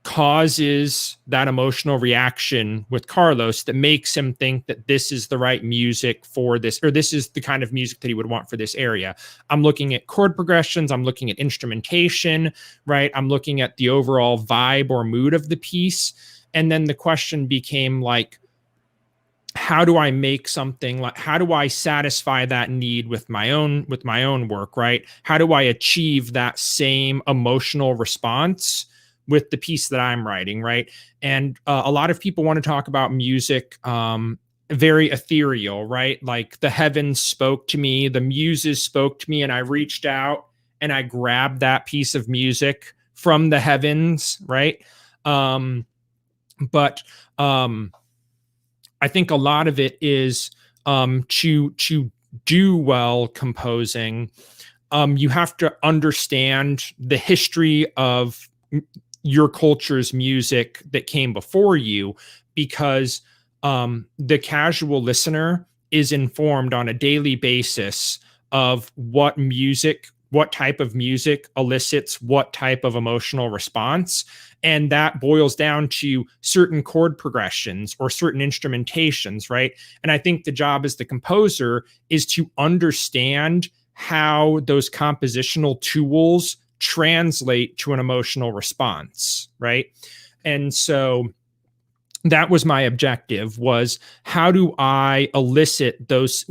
causes that emotional reaction with Carlos that makes him think that this is the right music for this, or this is the kind of music that he would want for this area. I'm looking at chord progressions. I'm looking at instrumentation, right? I'm looking at the overall vibe or mood of the piece. And then the question became like, how do I make something, like how do I satisfy that need with my own work, right? How do I achieve that same emotional response with the piece that I'm writing, right? And a lot of people want to talk about music very ethereal, right? Like the heavens spoke to me, the muses spoke to me, and I reached out and I grabbed that piece of music from the heavens, right? But I think a lot of it is to do well composing. You have to understand the history of your culture's music that came before you, because the casual listener is informed on a daily basis of what type of music elicits what type of emotional response. And that boils down to certain chord progressions or certain instrumentations, right? And I think the job as the composer is to understand how those compositional tools translate to an emotional response, right? And so that was my objective, was how do I elicit those,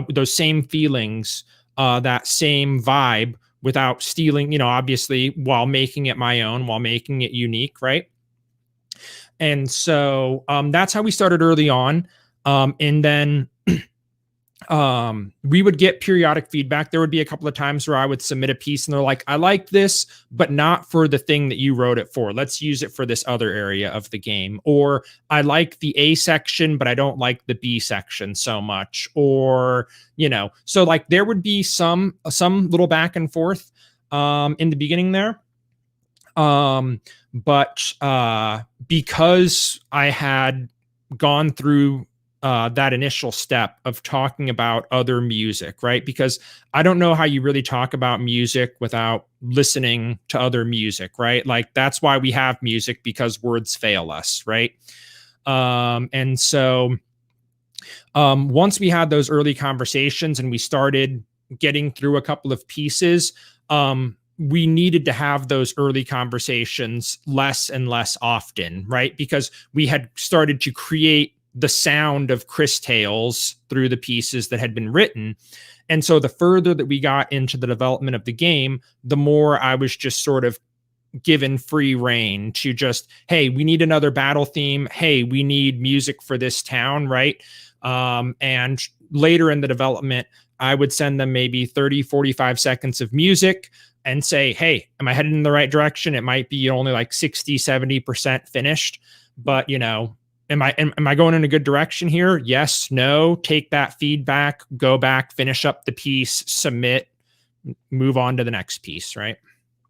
those same feelings, that same vibe, without stealing, obviously, while making it my own, while making it unique, right? And so that's how we started early on. And then we would get periodic feedback. There would be a couple of times where I would submit a piece and they're like, I like this, but not for the thing that you wrote it for. Let's use it for this other area of the game. Or I like the A section, but I don't like the B section so much. Or, so like there would be some little back and forth in the beginning there. But because I had gone through that initial step of talking about other music, right? Because I don't know how you really talk about music without listening to other music, right? Like that's why we have music, because words fail us, right? And so once we had those early conversations and we started getting through a couple of pieces, we needed to have those early conversations less and less often, right? Because we had started to create the sound of CrisTales through the pieces that had been written. And so the further that we got into the development of the game, the more I was just sort of given free rein to just, hey, we need another battle theme. Hey, we need music for this town, right? And later in the development, I would send them maybe 30, 45 seconds of music and say, hey, am I headed in the right direction? It might be only like 60, 70% finished, but am I going in a good direction here? Yes, no, take that feedback, go back, finish up the piece, submit, move on to the next piece, right?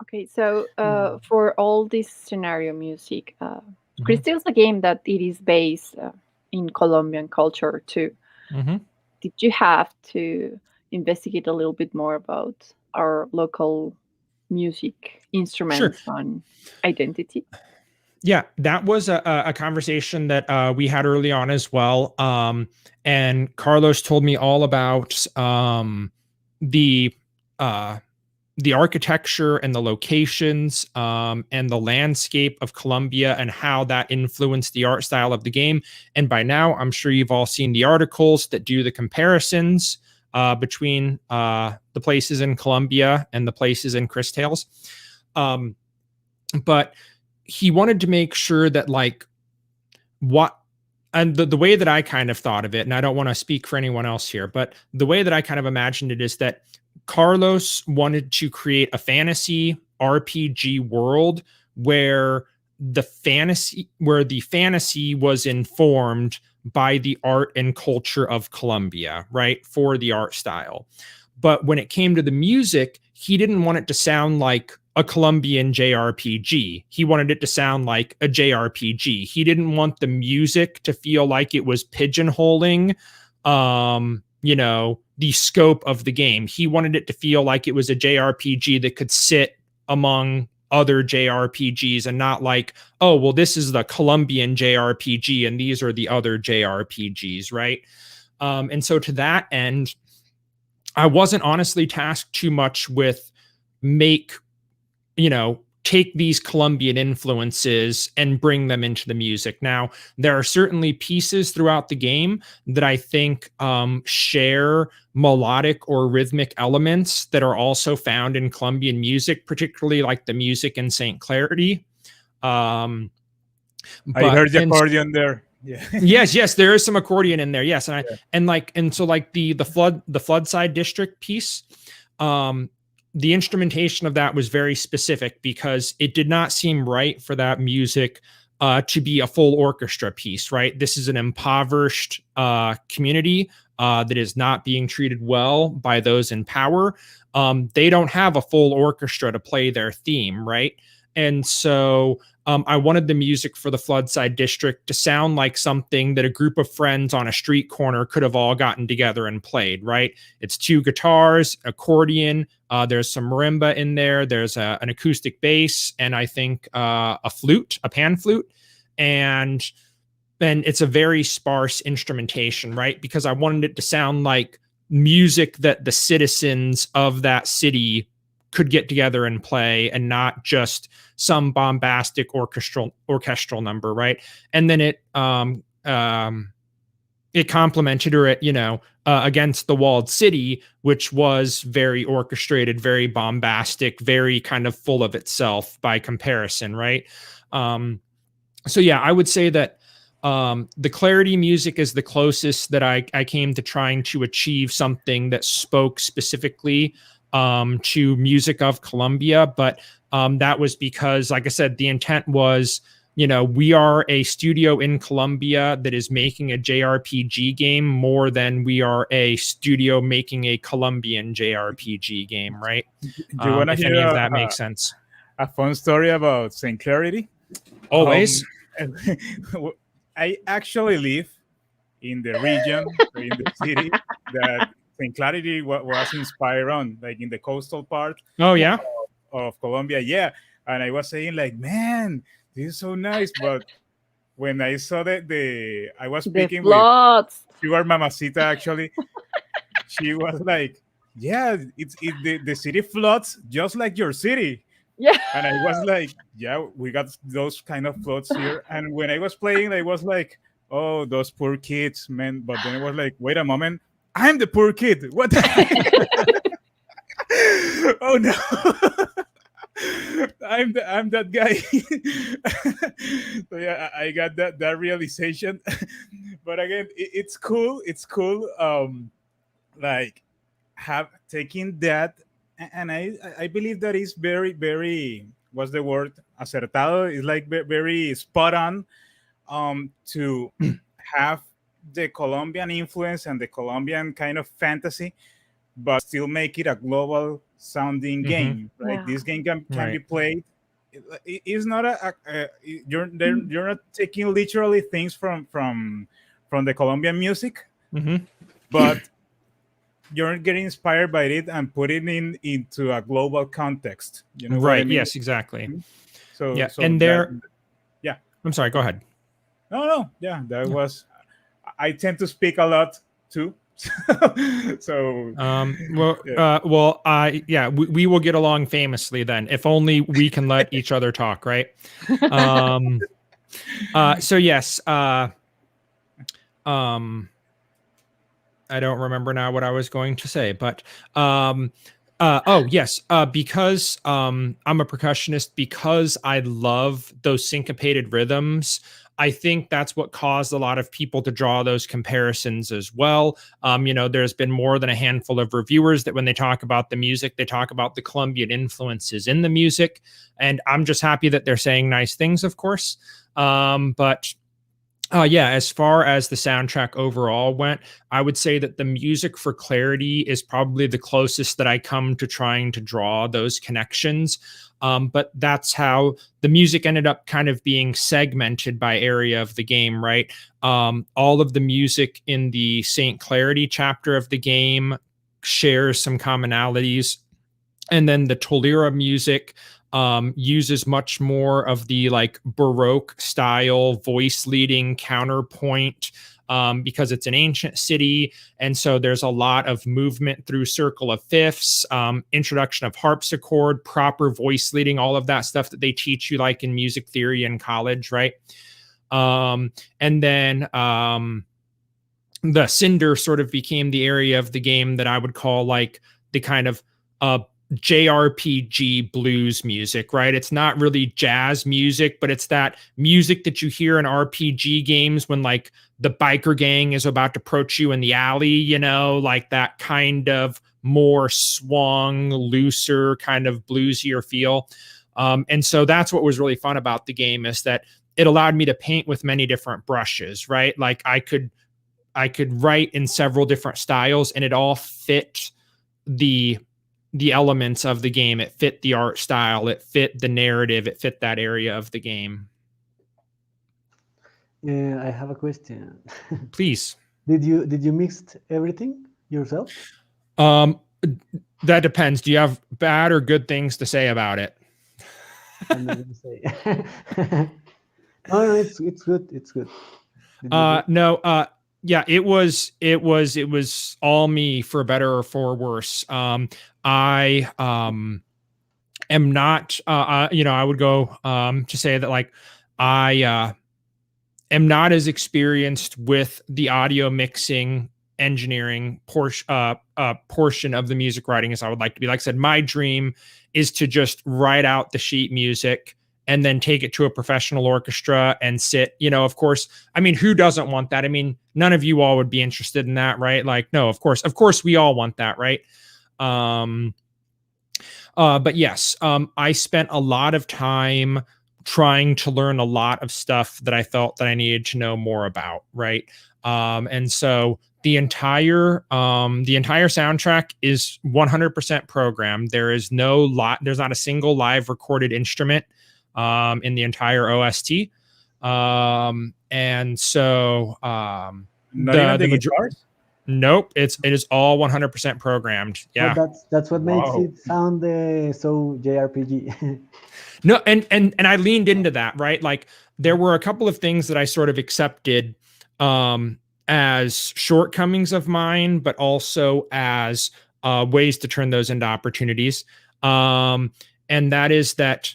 Okay, so for all this scenario music, CrisTales is a game that it is based in Colombian culture too. Did you have to investigate a little bit more about our local music instruments and identity? Yeah, that was a conversation that we had early on as well. And Carlos told me all about the architecture and the locations and the landscape of Colombia and how that influenced the art style of the game. And by now, I'm sure you've all seen the articles that do the comparisons between the places in Colombia and the places in CrisTales. But he wanted to make sure that the way that I kind of thought of it, and I don't want to speak for anyone else here, but the way that I kind of imagined it is that Carlos wanted to create a fantasy RPG world where the fantasy was informed by the art and culture of Colombia, right? For the art style. But when it came to the music, he didn't want it to sound like a Colombian JRPG. He wanted it to sound like a JRPG. He didn't want the music to feel like it was pigeonholing, the scope of the game. He wanted it to feel like it was a JRPG that could sit among other JRPGs and not like, oh, well, this is the Colombian JRPG and these are the other JRPGs, right? And so to that end, I wasn't honestly tasked too much with make take these Colombian influences and bring them into the music. Now, there are certainly pieces throughout the game that I think share melodic or rhythmic elements that are also found in Colombian music, particularly like the music in St. Clarity. I heard the accordion there. Yeah. yes, there is some accordion in there. Yes, and so the Floodside District piece, the instrumentation of that was very specific because it did not seem right for that music to be a full orchestra piece, right? This is an impoverished community that is not being treated well by those in power. They don't have a full orchestra to play their theme, right? And so I wanted the music for the Floodside District to sound like something that a group of friends on a street corner could have all gotten together and played, right? It's 2 guitars, accordion, there's some marimba in there, there's an acoustic bass, and I think a flute, a pan flute, and it's a very sparse instrumentation, right? Because I wanted it to sound like music that the citizens of that city could get together and play, and not just some bombastic orchestral number, right? And then it complemented it, against the Walled City, which was very orchestrated, very bombastic, very kind of full of itself by comparison, right? So yeah, I would say that the Clarity music is the closest that I came to trying to achieve something that spoke specifically to music of Colombia, but that was because, like I said, the intent was, we are a studio in Colombia that is making a JRPG game more than we are a studio making a Colombian JRPG game, right? Do you want to hear any of that makes sense? A fun story about St. Clarity? Always. I actually live in the region, in the city that St. Clarity was inspired on, like in the coastal part. Oh, yeah? Of Colombia, yeah. And I was saying, like, man, this is so nice. But when I saw I was speaking with Sugar Mamacita, actually, she was like, yeah, the city floods just like your city. Yeah. And I was like, yeah, we got those kind of floods here. And when I was playing, I was like, oh, those poor kids, man. But then I was like, wait a moment, I'm the poor kid. What the heck? Oh no. I'm that guy. So yeah, I got that realization. But again, it's cool. It's cool. Like taking that, and I believe that is very, very, what's the word? Acertado. It's like very spot on. To have the Colombian influence and the Colombian kind of fantasy, but still make it a global sounding game, right? Yeah. This game can be played. It's not you're not taking literally things from the Colombian music, but you're getting inspired by it and putting it into a global context. You know, right? I mean? Yes, exactly. So yeah, so and there. Yeah, I'm sorry. Go ahead. No. Yeah, that was. I tend to speak a lot too. So we will get along famously then, if only we can let each other talk, right? So yes, I don't remember now what I was going to say, but because I'm a percussionist, because I love those syncopated rhythms, I think that's what caused a lot of people to draw those comparisons as well. There's been more than a handful of reviewers that when they talk about the music, they talk about the Colombian influences in the music. And I'm just happy that they're saying nice things, of course. As far as the soundtrack overall went, I would say that the music for Clarity is probably the closest that I come to trying to draw those connections. But that's how the music ended up kind of being segmented by area of the game, right? All of the music in the St. Clarity chapter of the game shares some commonalities And then the Tolera music uses much more of the like Baroque style voice leading counterpoint because it's an ancient city. And so there's a lot of movement through circle of fifths, introduction of harpsichord, proper voice leading, all of that stuff that they teach you like in music theory in college, right? And then the Cinder sort of became the area of the game that I would call like the kind of JRPG blues music, right? It's not really jazz music, but it's that music that you hear in RPG games when like the biker gang is about to approach you in the alley, you know, like that kind of more swung, looser, kind of bluesier feel. And so that's what was really fun about the game, is that it allowed me to paint with many different brushes, right? Like I could write in several different styles, and it all fit the elements of the game. It fit the art style, it fit the narrative, it fit that area of the game. Yeah, I have a question. Please. Did you mix everything yourself? That depends. Do you have bad or good things to say about it? I'm not gonna say. No, it's good. It's good. No. Yeah, it was all me, for better or for worse. I am not, I would go to say that like I am not as experienced with the audio mixing engineering portion of the music writing as I would like to be. Like I said, my dream is to just write out the sheet music and then take it to a professional orchestra and sit, of course, I mean, who doesn't want that? I mean, none of you all would be interested in that, right? Like, no, of course we all want that, right? But yes, I spent a lot of time trying to learn a lot of stuff that I felt that I needed to know more about, right? And so the entire soundtrack is 100% programmed. There's not a single live recorded instrument in the entire OST. And so not even the guitars? Nope, it is all 100% programmed. Yeah, well, that's what makes it sound so JRPG. No, and I leaned into that, right? Like there were a couple of things that I sort of accepted as shortcomings of mine, but also as ways to turn those into opportunities. And that is that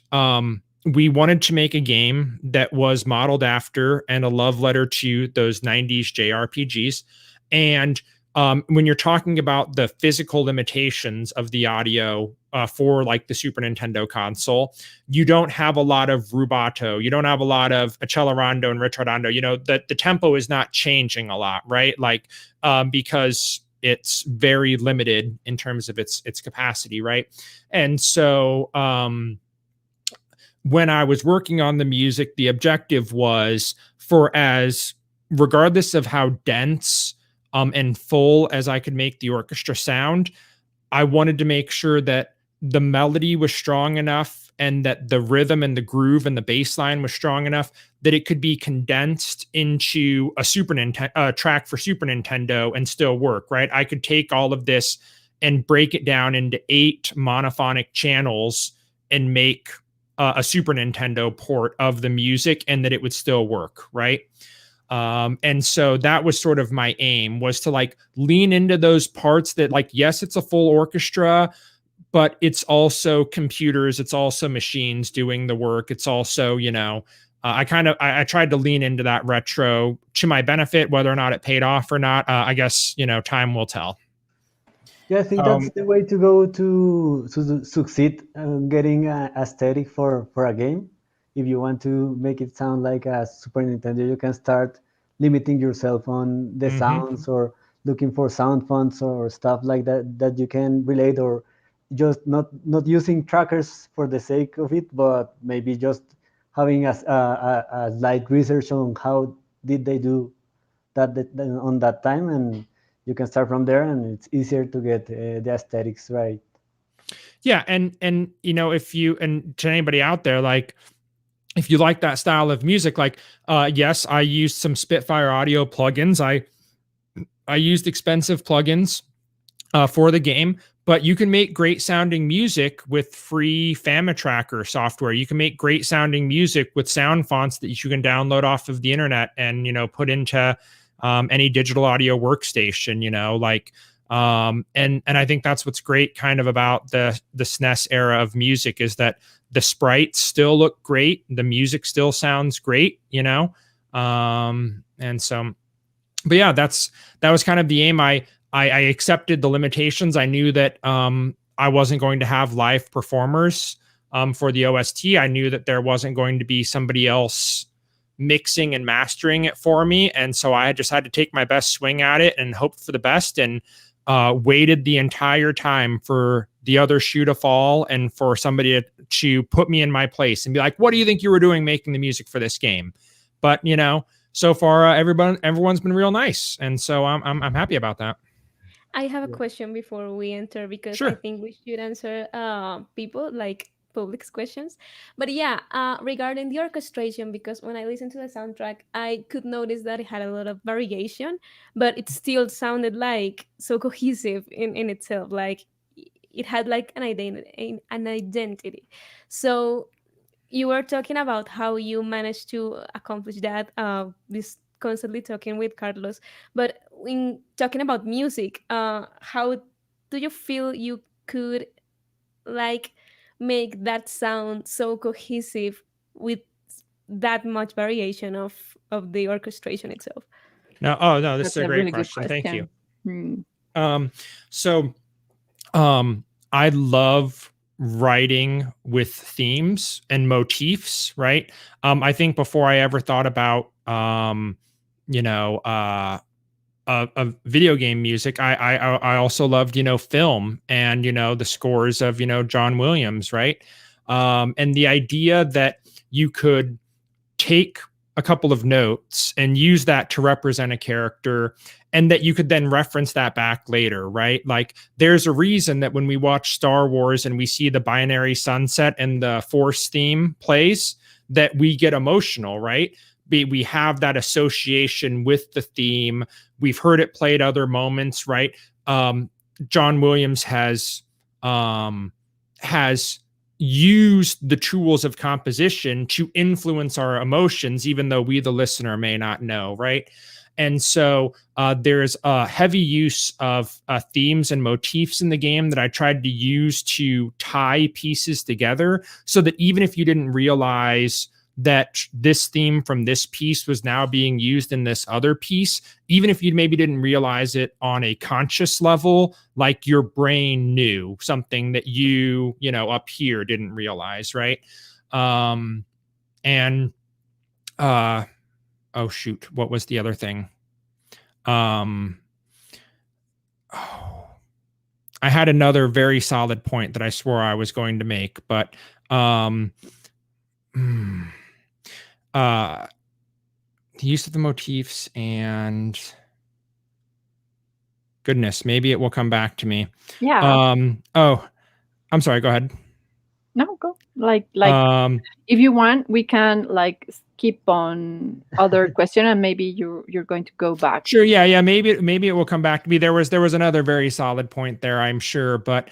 we wanted to make a game that was modeled after and a love letter to those 90s JRPGs. And when you're talking about the physical limitations of the audio for like the Super Nintendo console, you don't have a lot of rubato. You don't have a lot of accelerando and ritardando. The tempo is not changing a lot, right? Like because it's very limited in terms of its capacity, right? And so when I was working on the music, the objective was regardless of how dense and full as I could make the orchestra sound, I wanted to make sure that the melody was strong enough and that the rhythm and the groove and the bass line was strong enough that it could be condensed into a track for Super Nintendo and still work, right? I could take all of this and break it down into 8 monophonic channels and make a Super Nintendo port of the music, and that it would still work, right? And so that was sort of my aim, was to like lean into those parts that like, yes, it's a full orchestra, but it's also computers, it's also machines doing the work. It's also, I tried to lean into that retro to my benefit. Whether or not it paid off or not, I guess, time will tell. Yeah, I think that's the way to go to succeed getting an aesthetic for a game. If you want to make it sound like a Super Nintendo, you can start limiting yourself on the sounds, or looking for sound fonts or stuff like that you can relate, or just not using trackers for the sake of it, but maybe just having a slight research on how did they do that on that time, and you can start from there, and it's easier to get the aesthetics right. Yeah, and if you, and to anybody out there, like, if you like that style of music, like, yes, I used some Spitfire audio plugins. I used expensive plugins for the game. But you can make great sounding music with free FamiTracker software. You can make great sounding music with sound fonts that you can download off of the internet and, put into any digital audio workstation, and I think that's what's great kind of about the SNES era of music, is that the sprites still look great. The music still sounds great, and so, but yeah, that was kind of the aim. I accepted the limitations. I knew that I wasn't going to have live performers for the OST. I knew that there wasn't going to be somebody else mixing and mastering it for me. And so I just had to take my best swing at it and hope for the best, and waited the entire time for the other shoe to fall and for somebody to put me in my place and be like, what do you think you were doing making the music for this game? But, so far, everyone's been real nice. And so I'm happy about that. I have a question before we enter, because Sure. I think we should answer people like public's questions. But yeah, regarding the orchestration, because when I listened to the soundtrack, I could notice that it had a lot of variation, but it still sounded like so cohesive in itself. Like it had like an identity. So you were talking about how you managed to accomplish that. This constantly talking with Carlos, but in talking about music, how do you feel you could like make that sound so cohesive with that much variation of the orchestration itself? No, this That's is a great really good question. Thank you. Hmm. I love writing with themes and motifs, right? I think before I ever thought about, of video game music, I also loved, film and, the scores of, John Williams, right? And the idea that you could take a couple of notes and use that to represent a character, and that you could then reference that back later, right? Like there's a reason that when we watch Star Wars and we see the binary sunset and the Force theme plays, that we get emotional, right? We have that association with the theme. We've heard it played other moments, right? John Williams has used the tools of composition to influence our emotions, even though we, the listener, may not know, right? And so there's a heavy use of themes and motifs in the game that I tried to use to tie pieces together, so that even if you didn't realize that this theme from this piece was now being used in this other piece, even if you maybe didn't realize it on a conscious level, like your brain knew something that you up here didn't realize, right? Oh shoot, what was the other thing? I had another very solid point that I swore I was going to make, but the use of the motifs, and goodness, maybe it will come back to me. Yeah. I'm sorry, go ahead. No, go. Like if you want, we can like keep on other question, and maybe you're going to go back. Sure. Yeah. Maybe it will come back to me. There was another very solid point there, I'm sure, but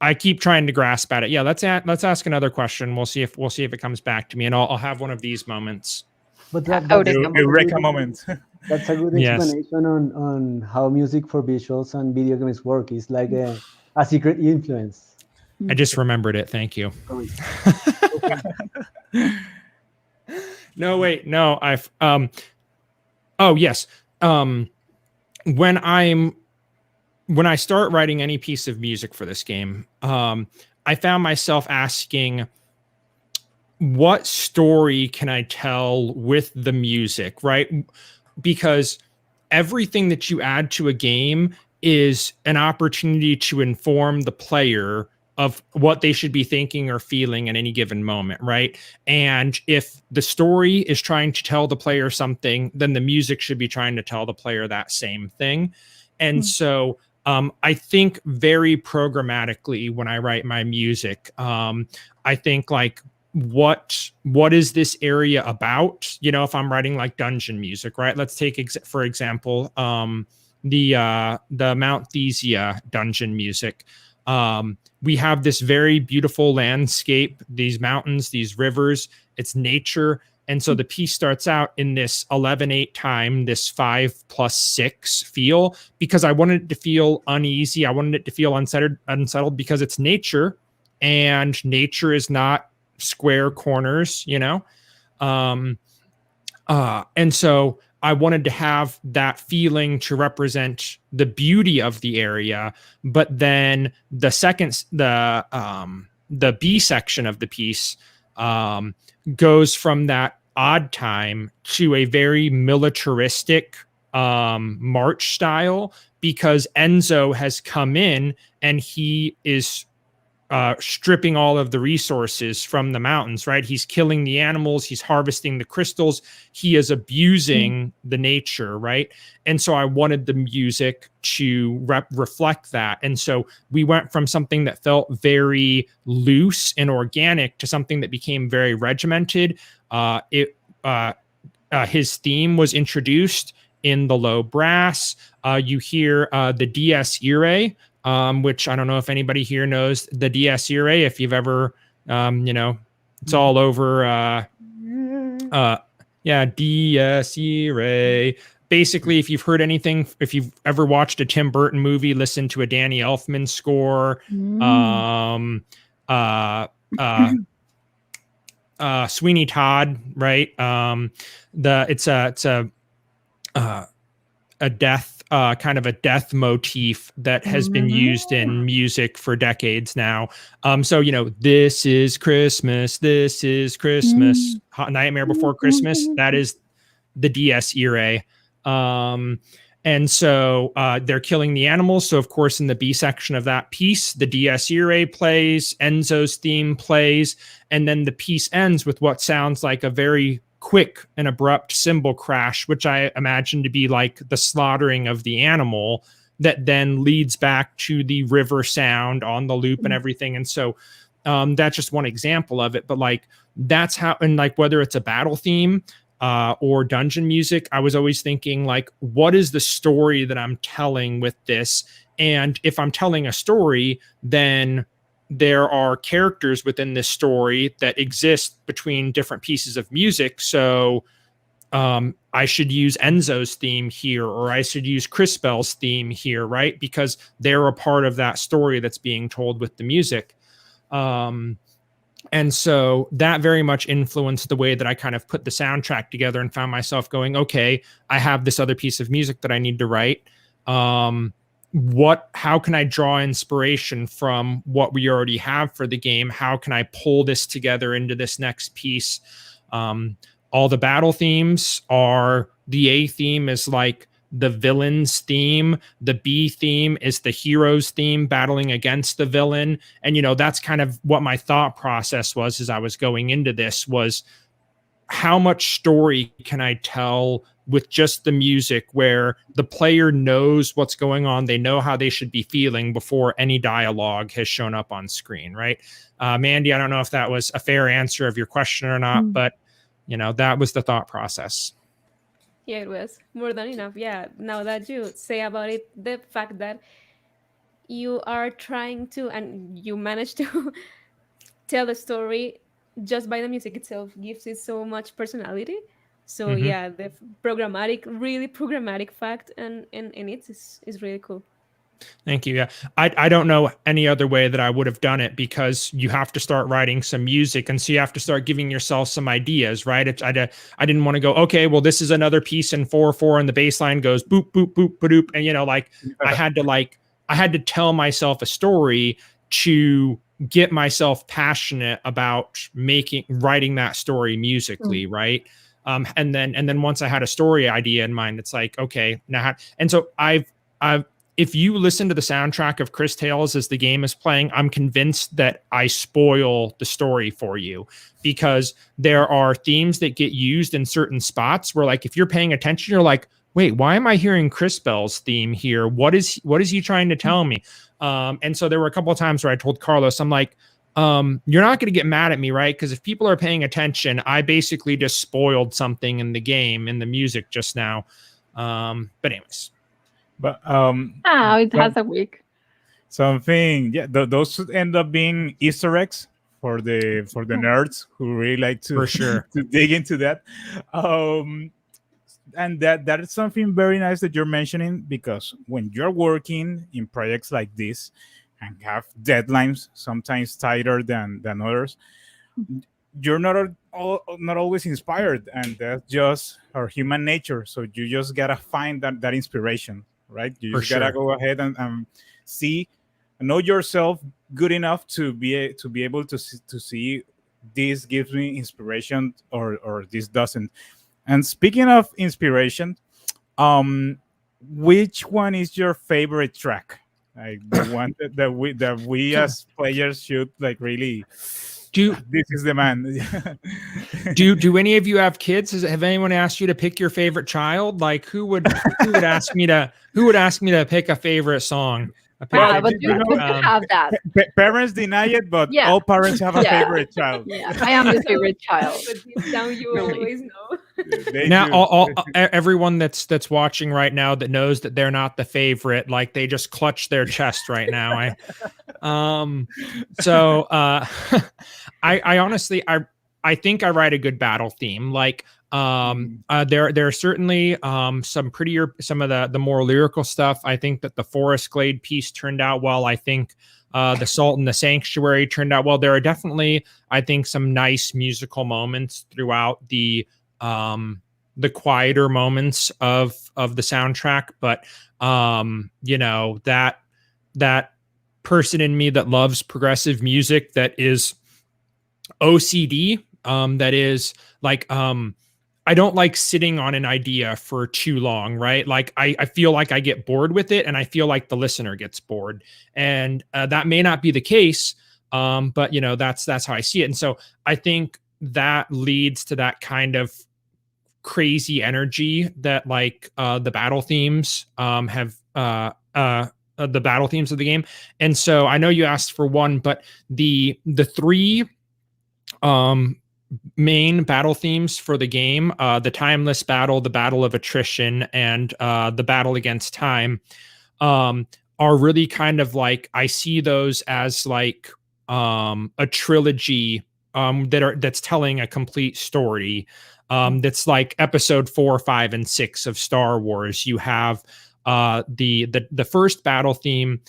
I keep trying to grasp at it. Yeah, let's ask another question. We'll see if it comes back to me, and I'll have one of these moments. But Eureka moment. That's a good explanation on how music for visuals and video games work. It's like a secret influence. I just remembered it. Thank you. No, wait, no. Oh yes. When I start writing any piece of music for this game, I found myself asking, what story can I tell with the music, right? Because everything that you add to a game is an opportunity to inform the player of what they should be thinking or feeling at any given moment, right? And if the story is trying to tell the player something, then the music should be trying to tell the player that same thing. And so I think very programmatically when I write my music. I think like, what is this area about? If I'm writing like dungeon music, right? Let's take for example, the Mount Thesia dungeon music. We have this very beautiful landscape, these mountains, these rivers, it's nature. And so the piece starts out in this 11/8 time, this 5+6 feel, because I wanted it to feel uneasy. I wanted it to feel unsettled because it's nature, and nature is not square corners, you know? And so I wanted to have that feeling to represent the beauty of the area, but then the B section of the piece goes from that odd time to a very militaristic march style, because Enzo has come in and he is stripping all of the resources from the mountains, right? He's killing the animals, he's harvesting the crystals, he is abusing the nature, right? And so I wanted the music to reflect that. And so we went from something that felt very loose and organic to something that became very regimented. His theme was introduced in the low brass. You hear the Dies Irae, which I don't know if anybody here knows the Dies Irae. If you've ever, it's all over. Dies Irae. Basically, if you've heard anything, if you've ever watched a Tim Burton movie, listen to a Danny Elfman score. Sweeney Todd, right? It's a death. Kind of a death motif that has been used in music for decades now. So, this is Christmas, Nightmare Before Christmas, that is the Dies Irae. And so they're killing the animals. So, of course, in the B section of that piece, the Dies Irae plays, Enzo's theme plays, and then the piece ends with what sounds like a very quick and abrupt cymbal crash, which I imagine to be like the slaughtering of the animal, that then leads back to the river sound on the loop and everything. And so that's just one example of it. But like, that's how, and like, whether it's a battle theme or dungeon music, I was always thinking like, what is the story that I'm telling with this? And if I'm telling a story, then there are characters within this story that exist between different pieces of music. So I should use Enzo's theme here, or I should use CrisTales' theme here, right? Because they're a part of that story that's being told with the music. And so that very much influenced the way that I kind of put the soundtrack together, and found myself going, okay, I have this other piece of music that I need to write. How can I draw inspiration from what we already have for the game? How can I pull this together into this next piece? All the battle themes are, the A theme is like the villain's theme. The B theme is the hero's theme, battling against the villain. And, that's kind of what my thought process was as I was going into this, was how much story can I tell with just the music, where the player knows what's going on, they know how they should be feeling before any dialogue has shown up on screen, right? Mandy, I don't know if that was a fair answer of your question or not, but that was the thought process. Yeah, it was more than enough. Yeah, now that you say about it, the fact that you are trying to, and you manage to tell the story just by the music itself, gives it so much personality. So yeah, the really programmatic fact and it is really cool. Thank you. Yeah, I don't know any other way that I would have done it, because you have to start writing some music, and so you have to start giving yourself some ideas, right? I didn't want to go, okay, well, this is another piece in 4/4, and the bass line goes boop boop boop badoop, and I had to tell myself a story to get myself passionate about writing that story musically, right? And then once I had a story idea in mind, it's like, okay, now, and so if you listen to the soundtrack of CrisTales as the game is playing, I'm convinced that I spoil the story for you, because there are themes that get used in certain spots where, like, if you're paying attention, you're like, wait, why am I hearing CrisTales' theme here? What is he trying to tell me? And so there were a couple of times where I told Carlos, I'm like, you're not going to get mad at me, right? Because if people are paying attention, I basically just spoiled something in the game, in the music just now. But anyways. But It has a week. something, yeah, those should end up being Easter eggs for the nerds who really like to For sure. to dig into that. And that is something very nice that you're mentioning, because when you're working in projects like this and have deadlines sometimes tighter than others, you're not always inspired, and that's just our human nature. So you just gotta find that inspiration, right? You For just gotta sure. go ahead and know yourself good enough to be able to see this gives me inspiration, or this doesn't. And speaking of inspiration, which one is your favorite track? Like the one that we as players should like really. This is the man. Do any of you have kids? Have anyone asked you to pick your favorite child? Like who would ask me to pick a favorite song? But you have that. Parents deny it, but Yeah. all parents have a favorite child. Yeah, I am the favorite child. But deep down, you always know. They Now, do. everyone that's watching right now that knows that they're not the favorite, like they just clutch their chest right now. I honestly, I think I write a good battle theme. Like, there are certainly some of the more lyrical stuff. I think that the Forest Glade piece turned out well. I think the Salt and the Sanctuary turned out well. There are definitely, I think, some nice musical moments throughout the quieter moments of the soundtrack. But that person in me that loves progressive music, that is OCD, that is like I don't like sitting on an idea for too long, right? Like I feel like I get bored with it, and I feel like the listener gets bored, and that may not be the case, but that's how I see it. And so I think that leads to that kind of crazy energy that like the battle themes have the battle themes of the game. And so I know you asked for one, but the three main battle themes for the game, the timeless battle, the battle of attrition, and the battle against time, are really kind of like, I see those as like a trilogy that's telling a complete story. That's like episode 4, 5, and 6 of Star Wars. You have the first battle theme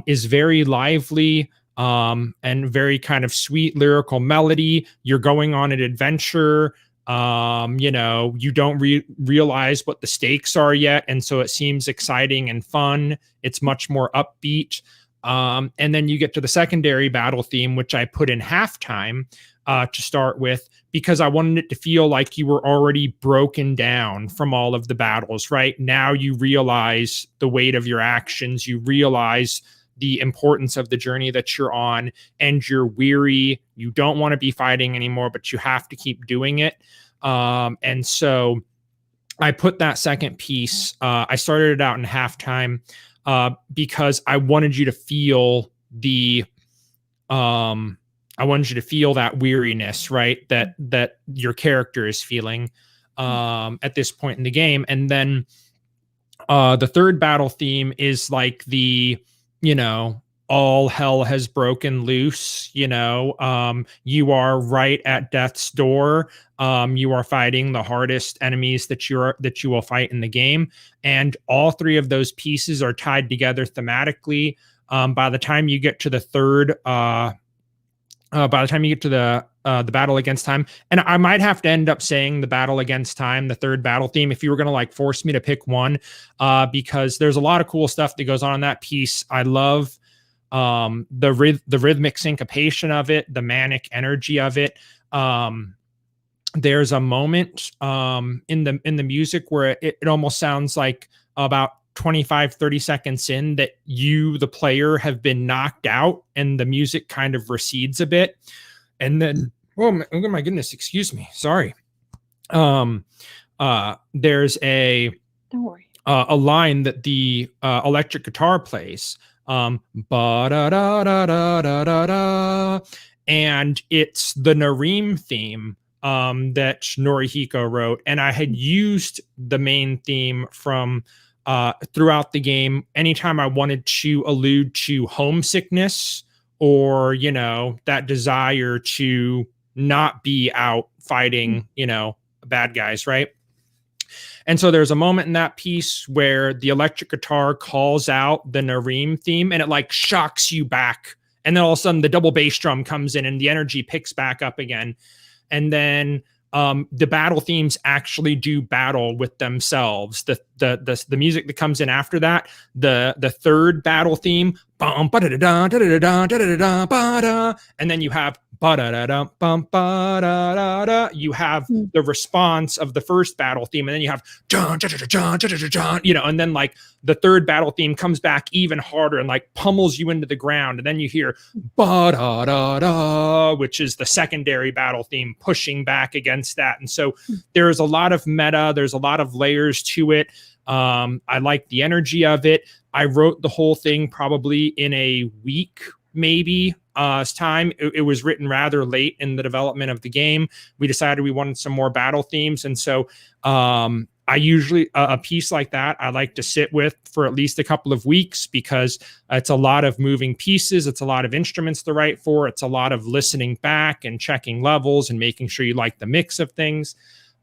is very lively, and very kind of sweet lyrical melody. You're going on an adventure. You don't realize what the stakes are yet, and so it seems exciting and fun. It's much more upbeat. And then you get to the secondary battle theme, which I put in halftime to start with, because I wanted it to feel like you were already broken down from all of the battles, right? Now you realize the weight of your actions. You realize the importance of the journey that you're on, and you're weary. You don't want to be fighting anymore, but you have to keep doing it. And so I put that second piece. I started it out in halftime because I wanted you to feel that weariness, right? That your character is feeling at this point in the game. And then the third battle theme is like all hell has broken loose. You are right at death's door. You are fighting the hardest enemies that you will fight in the game. And all three of those pieces are tied together thematically. By the time you get to the third, the battle against time, and I might have to end up saying the battle against time, the third battle theme, if you were going to like force me to pick one, because there's a lot of cool stuff that goes on in that piece. I love the rhythmic syncopation of it, the manic energy of it. There's a moment in the music where it almost sounds like about 25-30 seconds in that you, the player, have been knocked out, and the music kind of recedes a bit. And then, oh my goodness, excuse me. Sorry. There's a line that the electric guitar plays. And it's the Narem theme that Norihiko wrote. And I had used the main theme from throughout the game, anytime I wanted to allude to homesickness or, you know, that desire to not be out fighting, you know, bad guys, right? And so there's a moment in that piece where the electric guitar calls out the Narem theme and it like shocks you back. And then all of a sudden the double bass drum comes in and the energy picks back up again. And then the battle themes actually do battle with themselves. The music that comes in after that, the third battle theme, and then you have you have the response of the first battle theme, and then you have you know, and then like the third battle theme comes back even harder and like pummels you into the ground, and then you hear which is the secondary battle theme pushing back against that. And so there's a lot of meta, there's a lot of layers to it. I like the energy of it. I wrote the whole thing probably in a week, maybe. Time. It was written rather late in the development of the game. We decided we wanted some more battle themes. And so I usually, a piece like that, I like to sit with for at least a couple of weeks because it's a lot of moving pieces. It's a lot of instruments to write for. It's a lot of listening back and checking levels and making sure you like the mix of things.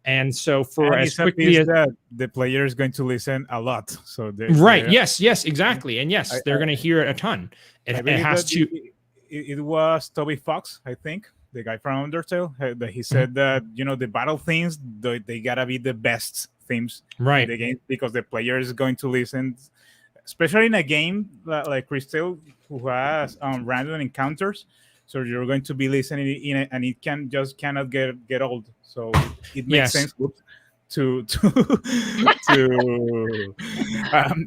And so for and as quickly as that the player is going to listen a lot. So right. Yes, exactly. And yes, they're going to hear it a ton. It has to. It was Toby Fox, I think, the guy from Undertale, that he said that, you know, the battle themes, they gotta be the best themes right in the game because the player is going to listen, especially in a game like CrisTales, who has random encounters. So you're going to be listening in it, and it cannot get old. So it makes sense to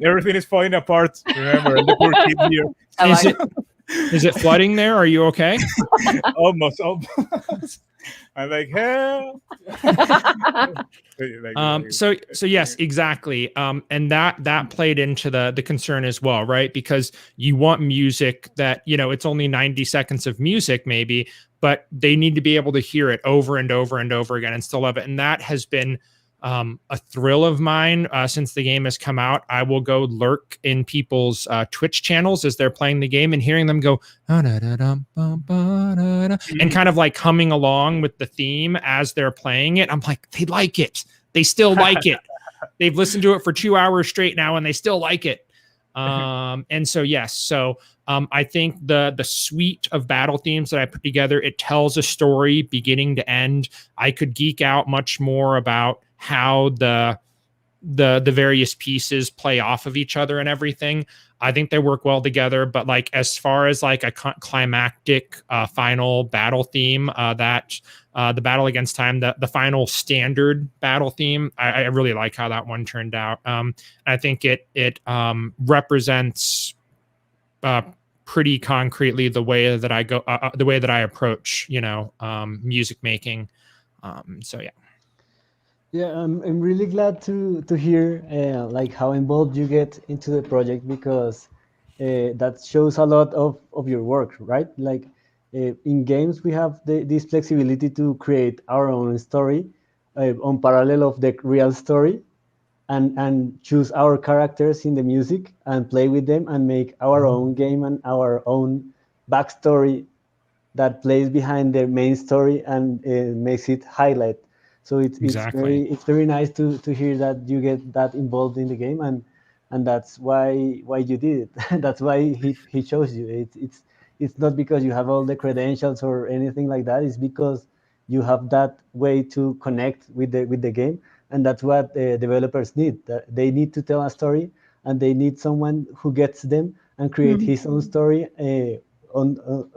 everything is falling apart. Remember, the poor kid here. Is it flooding there? Are you okay? almost. I'm like, hell. So yes, exactly. And that played into the concern as well, right? Because you want music that, you know, it's only 90 seconds of music maybe, but they need to be able to hear it over and over and over again and still love it. And that has been a thrill of mine since the game has come out. I will go lurk in people's Twitch channels as they're playing the game and hearing them go and kind of like humming along with the theme as they're playing it. I'm like, they like it. They still like it. They've listened to it for 2 hours straight now and they still like it. And so, yes. So I think the suite of battle themes that I put together, it tells a story beginning to end. I could geek out much more about how the various pieces play off of each other and everything. I think they work well together, but like as far as like a climactic final battle theme, that the battle against time, the final standard battle theme, I really like how that one turned out. I think it represents pretty concretely the way that I go, the way that I approach, you know, music making. So yeah. Yeah, I'm really glad to hear like how involved you get into the project because that shows a lot of your work, right? Like in games, we have this flexibility to create our own story on parallel of the real story and choose our characters in the music and play with them and make our own game and our own backstory that plays behind the main story and makes it highlight. So it's very nice to hear that you get that involved in the game and that's why you did it. That's why he chose you. It's not because you have all the credentials or anything like that. It's because you have that way to connect with the game, and that's what developers need. They need to tell a story, and they need someone who gets them and create his own story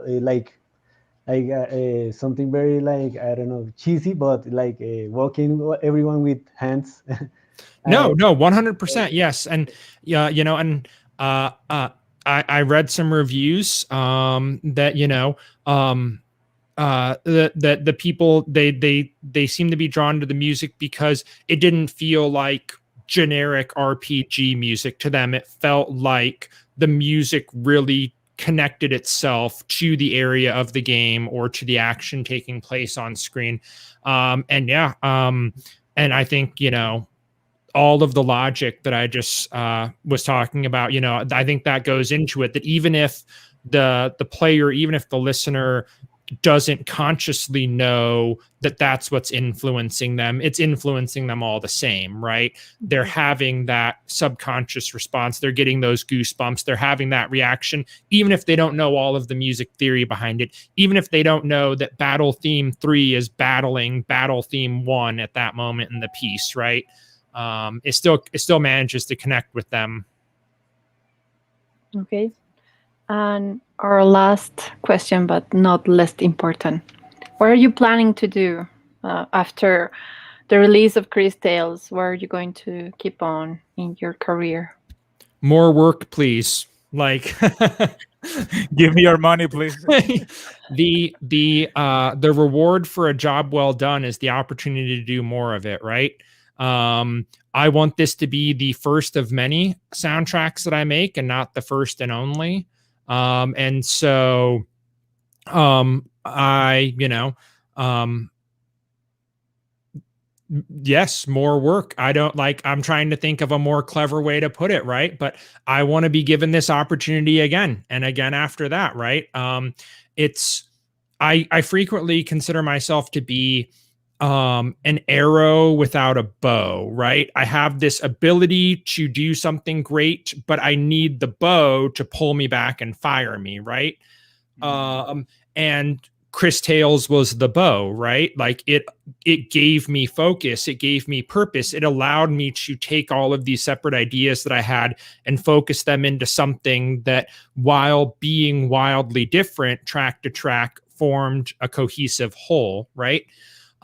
like something very like, I don't know, cheesy, but like walking everyone with hands. No, 100%. Yes. And yeah, you know, and I read some reviews that, you know, the people they seem to be drawn to the music because it didn't feel like generic RPG music to them. It felt like the music really connected itself to the area of the game or to the action taking place on screen. And I think, you know, all of the logic that I just was talking about, you know, I think that goes into it, that even if the player, even if the listener doesn't consciously know that that's what's influencing them, it's influencing them all the same, right? They're having that subconscious response. They're getting those goosebumps. They're having that reaction, even if they don't know all of the music theory behind it, even if they don't know that battle theme 3 is battling battle theme 1 at that moment in the piece, right? It still manages to connect with them. Okay. And our last question, but not less important. What are you planning to do after the release of CrisTales? Where are you going to keep on in your career? More work, please. Like, Give me your money, please. the reward for a job well done is the opportunity to do more of it, right? I want this to be the first of many soundtracks that I make, and not the first and only. And so, yes, more work. I'm trying to think of a more clever way to put it, right? But I want to be given this opportunity again and again after that, right? I frequently consider myself to be an arrow without a bow, right? I have this ability to do something great, but I need the bow to pull me back and fire me, right? And CrisTales was the bow, right? Like it gave me focus, it gave me purpose, it allowed me to take all of these separate ideas that I had and focus them into something that, while being wildly different track to track, formed a cohesive whole, right?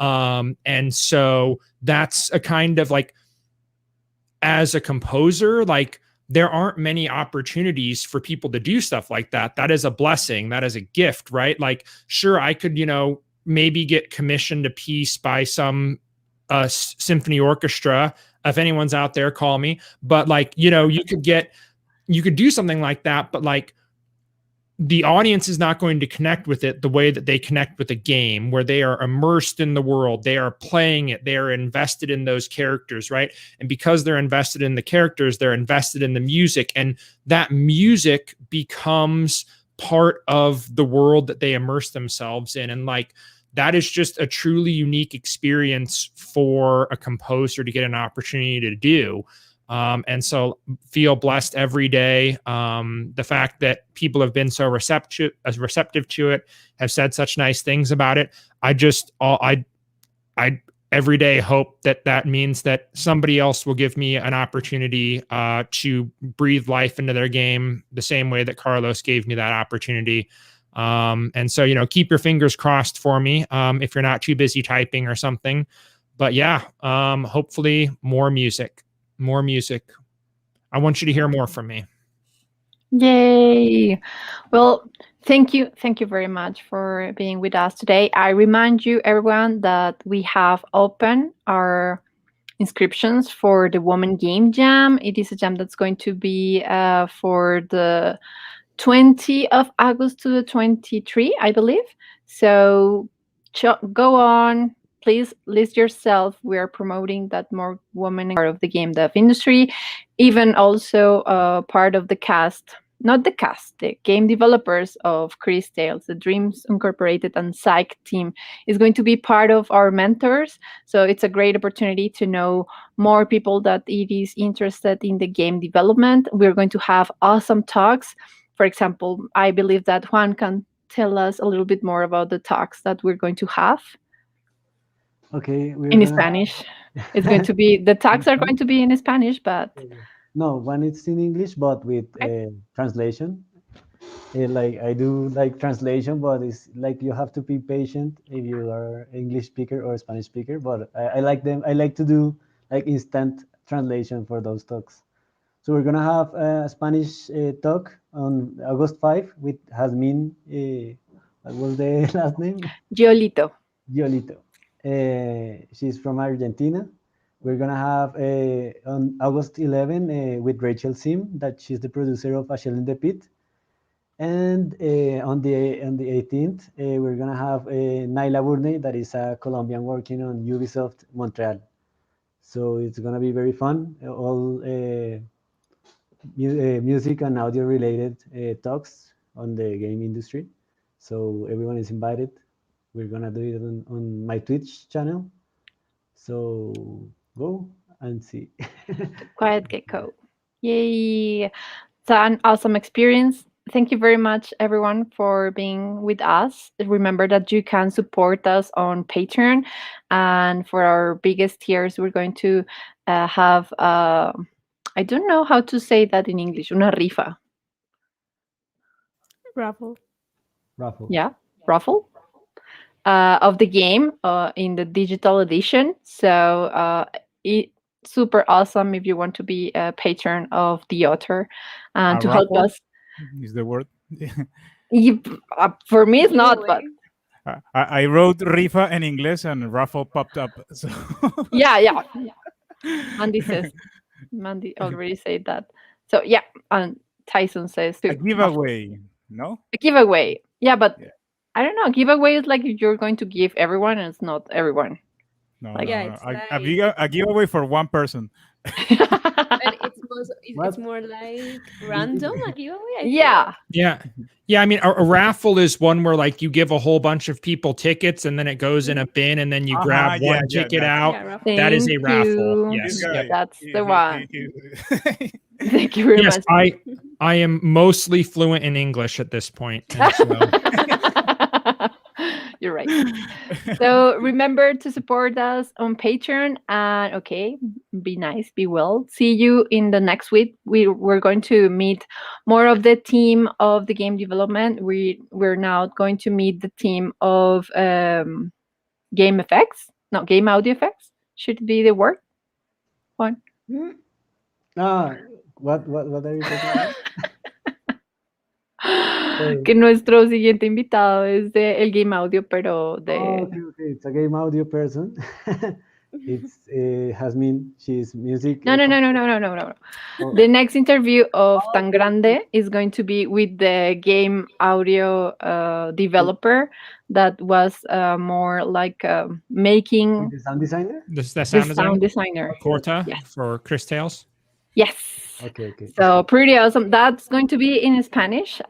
And so that's a kind of like, as a composer, like there aren't many opportunities for people to do stuff like that. That is a blessing. That is a gift, right? Like, sure, I could, maybe get commissioned a piece by some symphony orchestra. If anyone's out there, call me. But like, you could do something like that, but like, the audience is not going to connect with it the way that they connect with a game, where they are immersed in the world, they are playing it, they are invested in those characters, right? And because they're invested in the characters, they're invested in the music, and that music becomes part of the world that they immerse themselves in. And like, that is just a truly unique experience for a composer to get an opportunity to do. And so feel blessed every day. The fact that people have been so receptive to it, have said such nice things about it. I every day hope that means that somebody else will give me an opportunity to breathe life into their game the same way that Carlos gave me that opportunity. And so, keep your fingers crossed for me if you're not too busy typing or something. But yeah, hopefully more music. I want you to hear more from me. Yay. Well, thank you very much for being with us today. I remind you, everyone, that we have opened our inscriptions for the Woman Game Jam. It is a jam that's going to be for the 20th of August to the 23, I believe. So go on. Please list yourself. We are promoting that more women are part of the game dev industry, even also part of the cast, not the cast, the game developers of CrisTales, the Dreams Incorporated and Psych team is going to be part of our mentors. So it's a great opportunity to know more people that it is interested in the game development. We're going to have awesome talks. For example, I believe that Juan can tell us a little bit more about the talks that we're going to have. Okay. In Spanish. It's going to be, the talks are going to be in Spanish, but... No, one is in English, but with translation. Like I do like translation, but it's like you have to be patient if you are English speaker or Spanish speaker. But I like them. I like to do like instant translation for those talks. So we're gonna have a Spanish talk on August 5 with Jasmine. What was the last name? Giolito. She's from Argentina. We're gonna have on August 11 with Rachel Sim, that she's the producer of A Shell in the Pit. And on the 18th, we're gonna have Naila Burney, that is a Colombian working on Ubisoft Montreal. So it's gonna be very fun. All music and audio related talks on the game industry. So everyone is invited. We're gonna do it on my Twitch channel. So go and see. Quiet Gecko. Yay. It's an awesome experience. Thank you very much, everyone, for being with us. Remember that you can support us on Patreon. And for our biggest tiers, we're going to have, I don't know how to say that in English, una rifa. Raffle. Raffle. Yeah, raffle of the game in the digital edition. So it's super awesome if you want to be a patron of the author and A to help raffle? us. Is the word? For me, it's not, but I wrote rifa in English and raffle popped up. So yeah. Mandy already said that. So yeah, and Tyson says too. a giveaway, no? A giveaway. Yeah, but Yeah. I don't know. Giveaway is like you're going to give everyone, and it's not everyone. No, Like- Yeah, no. it's A giveaway for one person. And it's What? more like random, a giveaway. I think. Yeah. Yeah. I mean, a raffle is one where like you give a whole bunch of people tickets and then it goes in a bin and then you grab yeah, one ticket that- out. Yeah, raffle. That is a Thank raffle. you. Yes. This guy, Yep. That's he- the he- one. he- Thank you very Yes, much. I am mostly fluent in English at this point. And so, You're right. So remember to support us on Patreon and okay, be nice, be well. See you in the next week. We're going to meet more of the team of the game development. We're now going to meet the team of game effects. No, game audio effects should be the word. One. What are you talking about? Que nuestro siguiente invitado es de el game audio, pero de Okay. It's a game audio person. It's Jasmine. She's music. No. Oh. The next interview of Tan Grande is going to be with the game audio developer that was more like making The sound designer. this the sound sound design designer. Corta Yes. for CrisTales. Yes. Okay. So pretty awesome. That's going to be in Spanish.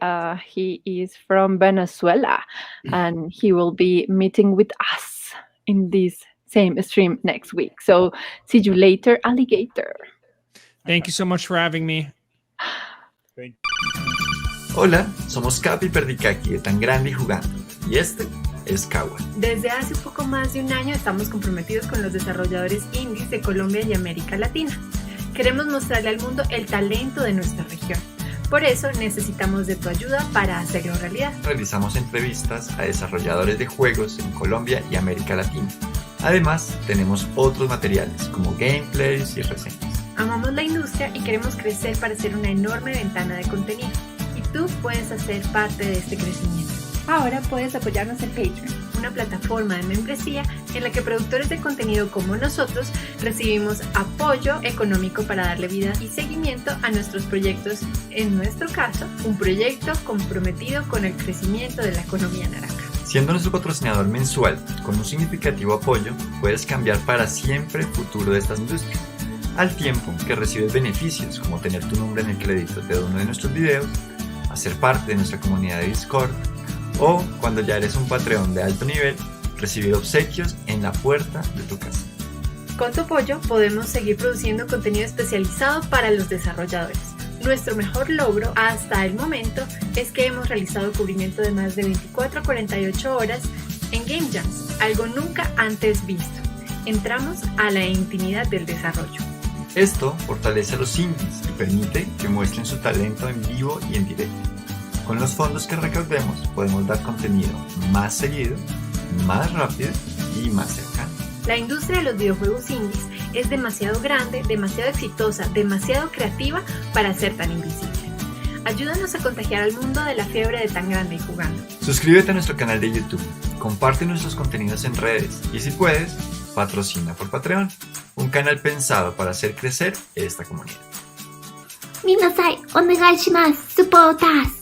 He is from Venezuela and he will be meeting with us in this same stream next week. So see you later, alligator. Thank you so much for having me. Hola, somos Capi Perdicaki de Tan Grande y Jugando, y este es Kawa. Desde hace un poco más de un año estamos comprometidos con los desarrolladores indies de Colombia y América Latina. Queremos mostrarle al mundo el talento de nuestra región. Por eso necesitamos de tu ayuda para hacerlo realidad. Realizamos entrevistas a desarrolladores de juegos en Colombia y América Latina. Además, tenemos otros materiales como gameplays y reseñas. Amamos la industria y queremos crecer para ser una enorme ventana de contenido. Y tú puedes hacer parte de este crecimiento. Ahora puedes apoyarnos en Patreon, una plataforma de membresía en la que productores de contenido como nosotros recibimos apoyo económico para darle vida y seguimiento a nuestros proyectos. En nuestro caso, un proyecto comprometido con el crecimiento de la economía naranja. Siendo nuestro patrocinador mensual con un significativo apoyo, puedes cambiar para siempre el futuro de estas industrias. Al tiempo que recibes beneficios como tener tu nombre en el crédito de uno de nuestros videos, hacer parte de nuestra comunidad de Discord, o cuando ya eres un Patreon de alto nivel, recibir obsequios en la puerta de tu casa. Con tu apoyo podemos seguir produciendo contenido especializado para los desarrolladores. Nuestro mejor logro hasta el momento es que hemos realizado cubrimiento de más de 24 a 48 horas en Game Jams, algo nunca antes visto. Entramos a la intimidad del desarrollo. Esto fortalece a los indies y permite que muestren su talento en vivo y en directo. Con los fondos que recaudemos podemos dar contenido más seguido, más rápido y más cercano. La industria de los videojuegos indies es demasiado grande, demasiado exitosa, demasiado creativa para ser tan invisible. Ayúdanos a contagiar al mundo de la fiebre de Tan Grande y Jugando. Suscríbete a nuestro canal de YouTube, comparte nuestros contenidos en redes y si puedes, patrocina por Patreon, un canal pensado para hacer crecer esta comunidad. 皆さんお願いします。スポータース